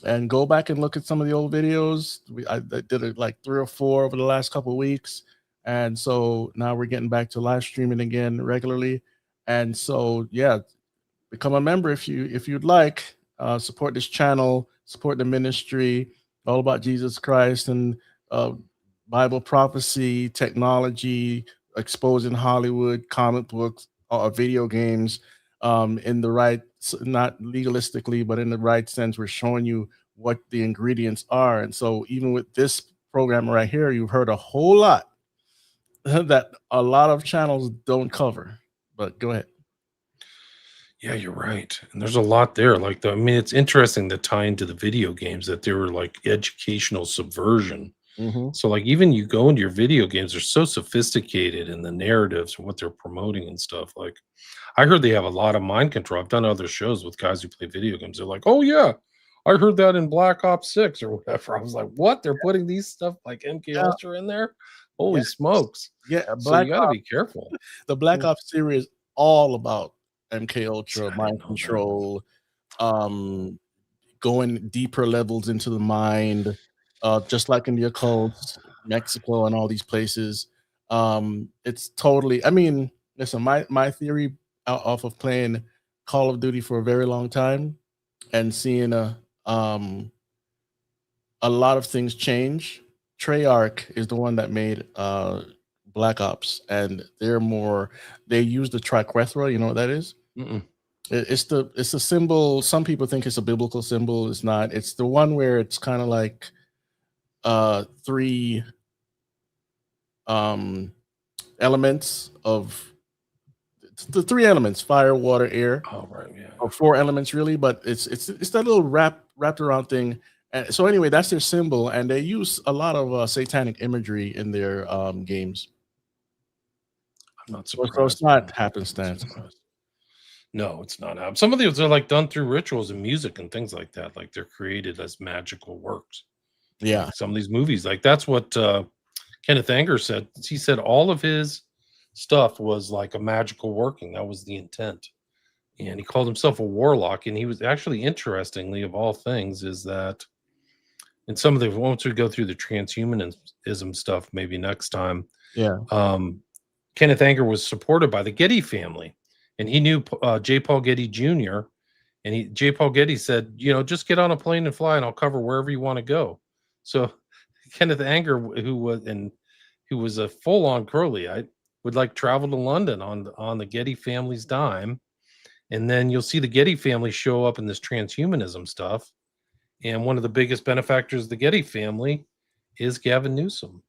and go back and look at some of the old videos. I did it like 3 or 4 over the last couple of weeks. And so now we're getting back to live streaming again regularly. And so, yeah, become a member if you'd like. Support this channel, support the ministry, all about Jesus Christ and Bible prophecy, technology, exposing Hollywood, comic books, video games, in the right, not legalistically, but in the right sense. We're showing you what the ingredients are. And so even with this program right here, you've heard a whole lot that a lot of channels don't cover. But go ahead. Yeah, you're right. And there's a lot there. Like, I mean, it's interesting to tie into the video games that they were like educational subversion. Mm-hmm. So, like, even you go into your video games, they're so sophisticated in the narratives and what they're promoting and stuff. Like, I heard they have a lot of mind control. I've done other shows with guys who play video games. They're like, oh, yeah, I heard that in Black Ops 6 or whatever. I was like, what? They're putting these stuff like MK Ultra in there? Holy smokes. Yeah, so you got to be careful. The Black Ops series is all about MK Ultra, mind control, going deeper levels into the mind, just like in the occult, Mexico, and all these places. It's totally, I mean, listen, my theory off of playing Call of Duty for a very long time and seeing a lot of things change. Treyarch is the one that made Black Ops, and they use the triquetra. You know what that is? Mm-mm. It's a symbol. Some people think it's a biblical symbol. It's not. It's the one where it's kind of like 3 elements of the 3 elements: fire, water, air. Oh, right, yeah. Or 4 elements really, but it's that little wrapped around thing. And so anyway, that's their symbol, and they use a lot of satanic imagery in their games. I'm not surprised. So it's not happenstance. No, it's not. Some of these are like done through rituals and music and things like that. Like, they're created as magical works. Yeah. Like some of these movies, like that's what Kenneth Anger said. He said all of his stuff was like a magical working. That was the intent. And he called himself a warlock. And he was actually, interestingly, of all things, is that in some of the, once we go through the transhumanism stuff, maybe next time. Yeah. Kenneth Anger was supported by the Getty family, and he knew J. Paul Getty Jr. And J. Paul Getty said, just get on a plane and fly, and I'll cover wherever you want to go. So Kenneth Anger, who was a full-on Crowleyite, would like travel to London on the Getty family's dime, and then you'll see the Getty family show up in this transhumanism stuff. And one of the biggest benefactors of the Getty family is Gavin Newsom.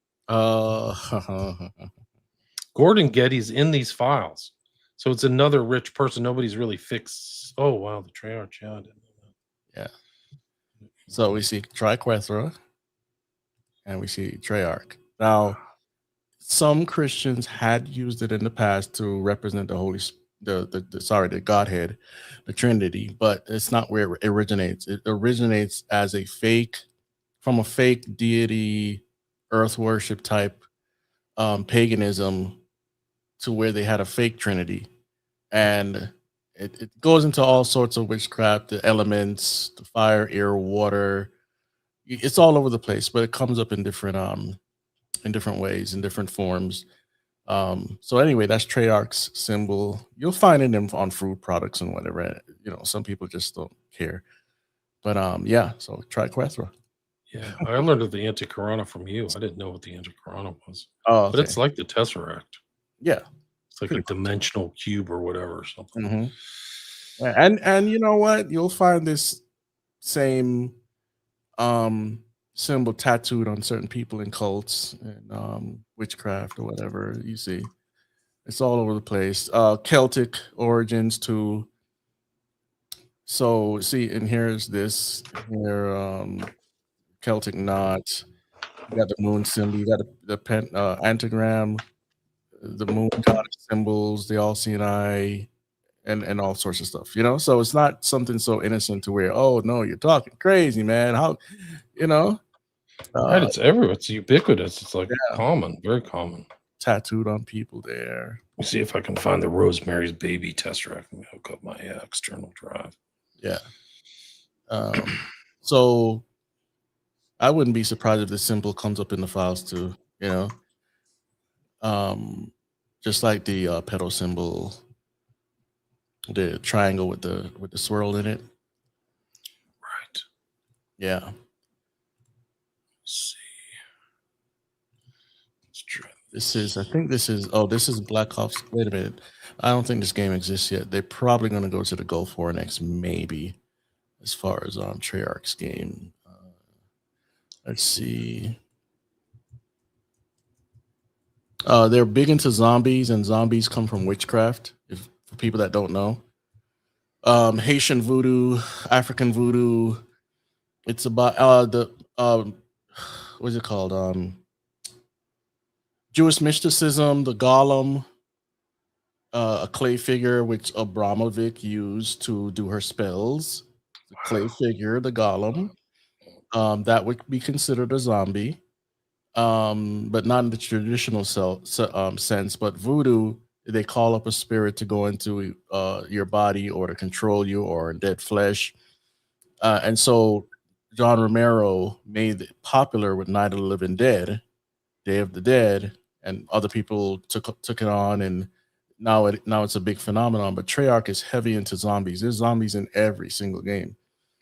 Gordon Getty's in these files. So it's another rich person. Nobody's really Oh wow, the Treyarch. Yeah, I didn't know Yeah. So we see Triquethra and we see Treyarch. Now, some Christians had used it in the past to represent the the Godhead, the Trinity, but it's not where it originates. It originates as a fake, from a fake deity, earth worship type paganism, to where they had a fake Trinity, and it goes into all sorts of witchcraft, the elements, the fire, air, water. It's all over the place, but it comes up in different ways, in different forms. So anyway, that's Treyarch's symbol. You'll find it on food products and whatever. You know, some people just don't care. But yeah, so Triquethra. Yeah, I learned of the anti-corona from you. I didn't know what the anti-corona was. Oh, okay. But it's like the Tesseract. Yeah. It's like a dimensional cube or whatever or something. Mm-hmm. And you know what? You'll find this same symbol tattooed on certain people in cults and witchcraft or whatever. You see, it's all over the place. Celtic origins too. So see, and here's this here Celtic knot. You got the moon symbol. You got the antigram, the moon goddess symbols, the all seeing eye, and all sorts of stuff. You know, so it's not something so innocent to where, oh no, you're talking crazy, man. How, you know? Right, it's everywhere. It's ubiquitous. It's like common, very common. Tattooed on people there. Let me see if I can find the Rosemary's Baby Tesseract and hook up my external drive. Yeah. So I wouldn't be surprised if this symbol comes up in the files too, you know. Just like the pedal symbol, the triangle with the swirl in it. Right. Yeah. Let's see. Let's try. This is, I think this is, oh, this is Black Ops. Wait a minute. I don't think this game exists yet. They're probably going to go to the Go 4X, maybe, as far as Treyarch's game. Let's see. They're big into zombies, and zombies come from witchcraft, for people that don't know. Haitian voodoo, African voodoo. It's about what's it called? Jewish mysticism, the golem, a clay figure which Abramovic used to do her spells. The clay figure, the golem, that would be considered a zombie, but not in the traditional sense. But voodoo, they call up a spirit to go into your body or to control you, or in dead flesh. And so John Romero made it popular with Night of the Living Dead, Day of the Dead, and other people took it on, and now it's a big phenomenon. But Treyarch is heavy into zombies. There's zombies in every single game.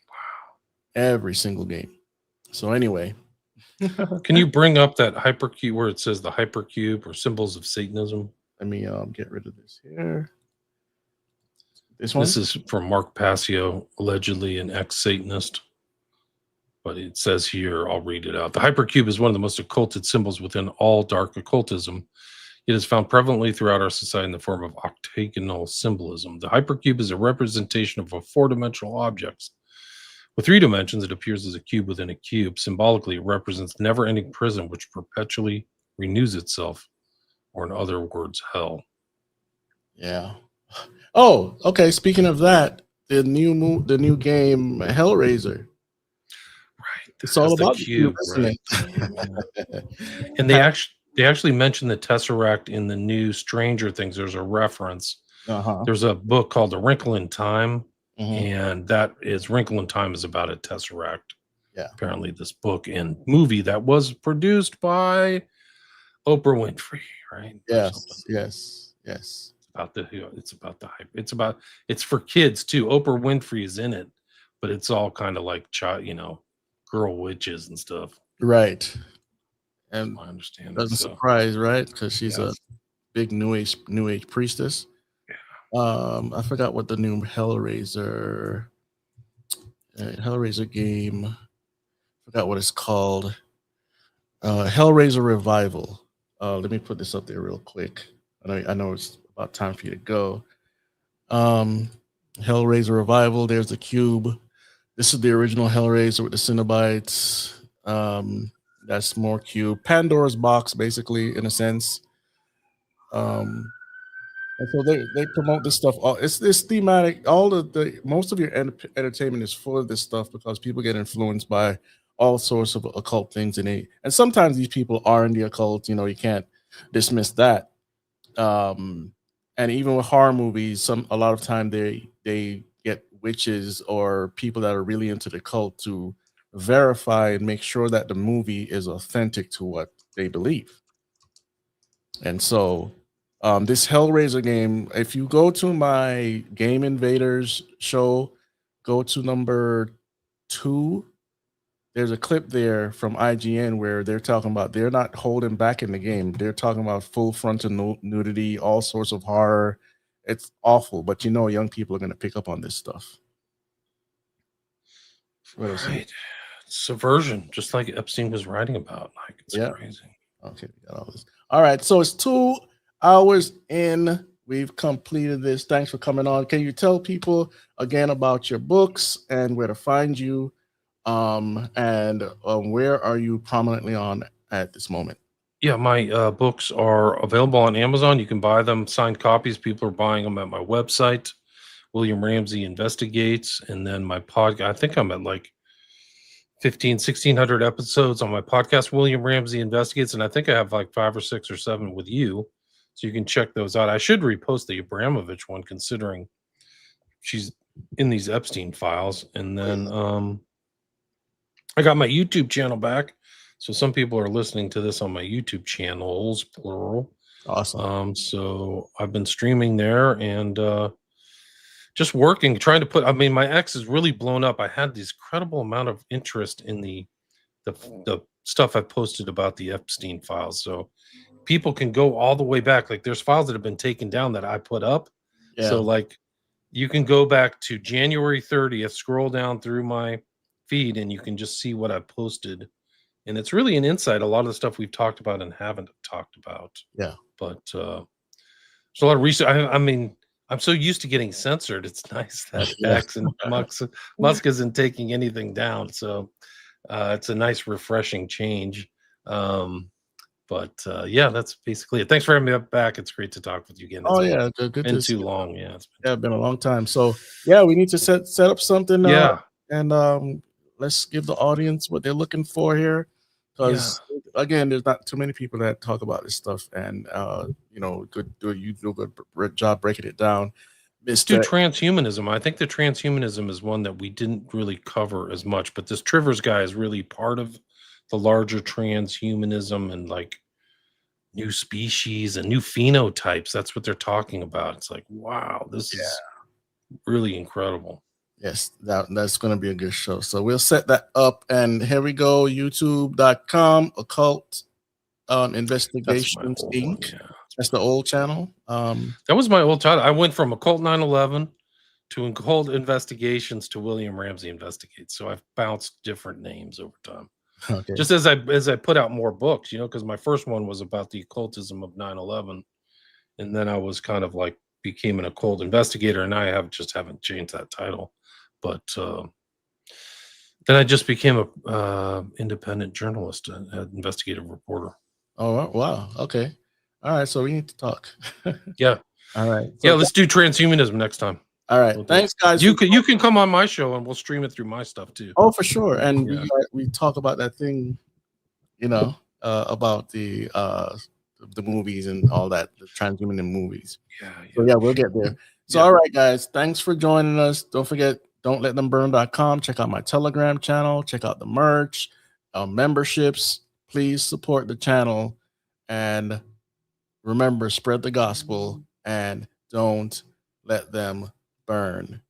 Wow. Every single game. So anyway. Can you bring up that hypercube where it says the hypercube or symbols of Satanism? Let me get rid of this here. This one? This is from Mark Passio, allegedly an ex-Satanist. But it says here, I'll read it out. The hypercube is one of the most occulted symbols within all dark occultism. It is found prevalently throughout our society in the form of octagonal symbolism. The hypercube is a representation of a four-dimensional object. With 3 dimensions, it appears as a cube within a cube. Symbolically, it represents never-ending prison which perpetually renews itself, or in other words, hell. Yeah. Oh, okay. Speaking of that, the new game Hellraiser. Right. It's all about the cube, right? And they actually mentioned the Tesseract in the new Stranger Things. There's a reference. There's a book called A Wrinkle in Time, and that is Wrinkle in Time is about a Tesseract. Yeah. Apparently, this book and movie that was produced by Oprah Winfrey, right? Yes. It's about the hype. It's for kids too. Oprah Winfrey is in it, but it's all kind of like girl witches and stuff. Right. And I understand. Doesn't surprise, right? Because she's a big new age priestess. Yeah. I forgot what the new Hellraiser game. Forgot what it's called. Hellraiser Revival. Let me put this up there real quick. I know it's about time for you to go. Hellraiser Revival. There's the Cube. This is the original Hellraiser with the Cenobites. That's more Cube. Pandora's Box, basically, in a sense. And so they promote this stuff. It's thematic. All the most of your entertainment is full of this stuff because people get influenced by all sorts of occult things, and sometimes these people are in the occult. You know, you can't dismiss that. And even with horror movies, a lot of time they get witches or people that are really into the cult to verify and make sure that the movie is authentic to what they believe. And so this Hellraiser game, if you go to my Game Invaders show, go to number 2, there's a clip there from IGN where they're talking about they're not holding back in the game. They're talking about full frontal nudity, all sorts of horror. It's awful, but you know young people are going to pick up on this stuff. Right. Subversion, just like Epstein was writing about. Like, it's crazy. Okay, we got all this. All right, so it's 2 hours in. We've completed this. Thanks for coming on. Can you tell people again about your books and where to find you? And where are you prominently on at this moment? Yeah, my books are available on Amazon. You can buy them, signed copies. People are buying them at my website, William Ramsey Investigates. And then my podcast, I think I'm at like 1,600 episodes on my podcast, William Ramsey Investigates. And I think I have like 5 or 6 or 7 with you. So you can check those out. I should repost the Abramovich one, considering she's in these Epstein files. And then I got my YouTube channel back. So some people are listening to this on my YouTube channels, plural. Awesome. So I've been streaming there and just working, trying to put, I mean, my X is really blown up. I had this incredible amount of interest in the stuff I posted about the Epstein files. So people can go all the way back. Like there's files that have been taken down that I put up. Yeah. So like you can go back to January 30th, scroll down through my feed, and you can just see what I posted. And it's really an insight. A lot of the stuff we've talked about and haven't talked about. Yeah. But there's a lot of research. I mean, I'm so used to getting censored. It's nice that X and Musk isn't taking anything down. So it's a nice, refreshing change. But yeah, that's basically it. Thanks for having me back. It's great to talk with you again. Good been to too long. Yeah, it's been a long time. So yeah, we need to set up something. And let's give the audience what they're looking for here, because again, there's not too many people that talk about this stuff, and you know, you do a good job breaking it down. Let's do transhumanism. I think the transhumanism is one that we didn't really cover as much, but this Trivers guy is really part of the larger transhumanism and like new species and new phenotypes. That's what they're talking about. It's like, wow, this is really incredible. Yes, that's going to be a good show. So we'll set that up, and here we go. YouTube.com Occult Investigations Inc. That's the old channel. That was my old channel. I went from Occult 9/11 to Occult Investigations to William Ramsey Investigates. So I've bounced different names over time. Okay. Just as I put out more books, you know, because my first one was about the occultism of 9/11, and then I was kind of like became an occult investigator, and I haven't changed that title. But then I just became a independent journalist, an investigative reporter. Oh wow! Okay, all right. So we need to talk. Yeah. All right. So let's do transhumanism next time. All right. Thanks, guys. You can come on my show and we'll stream it through my stuff too. Oh, for sure. And we talk about that thing, you know, about the movies and all that, the transhumanism movies. So yeah, we'll get there. So all right, guys, thanks for joining us. Don't forget, don'tletthemburn.com. Check out my Telegram channel. Check out the merch, memberships. Please support the channel, and remember, spread the gospel and don't let them burn.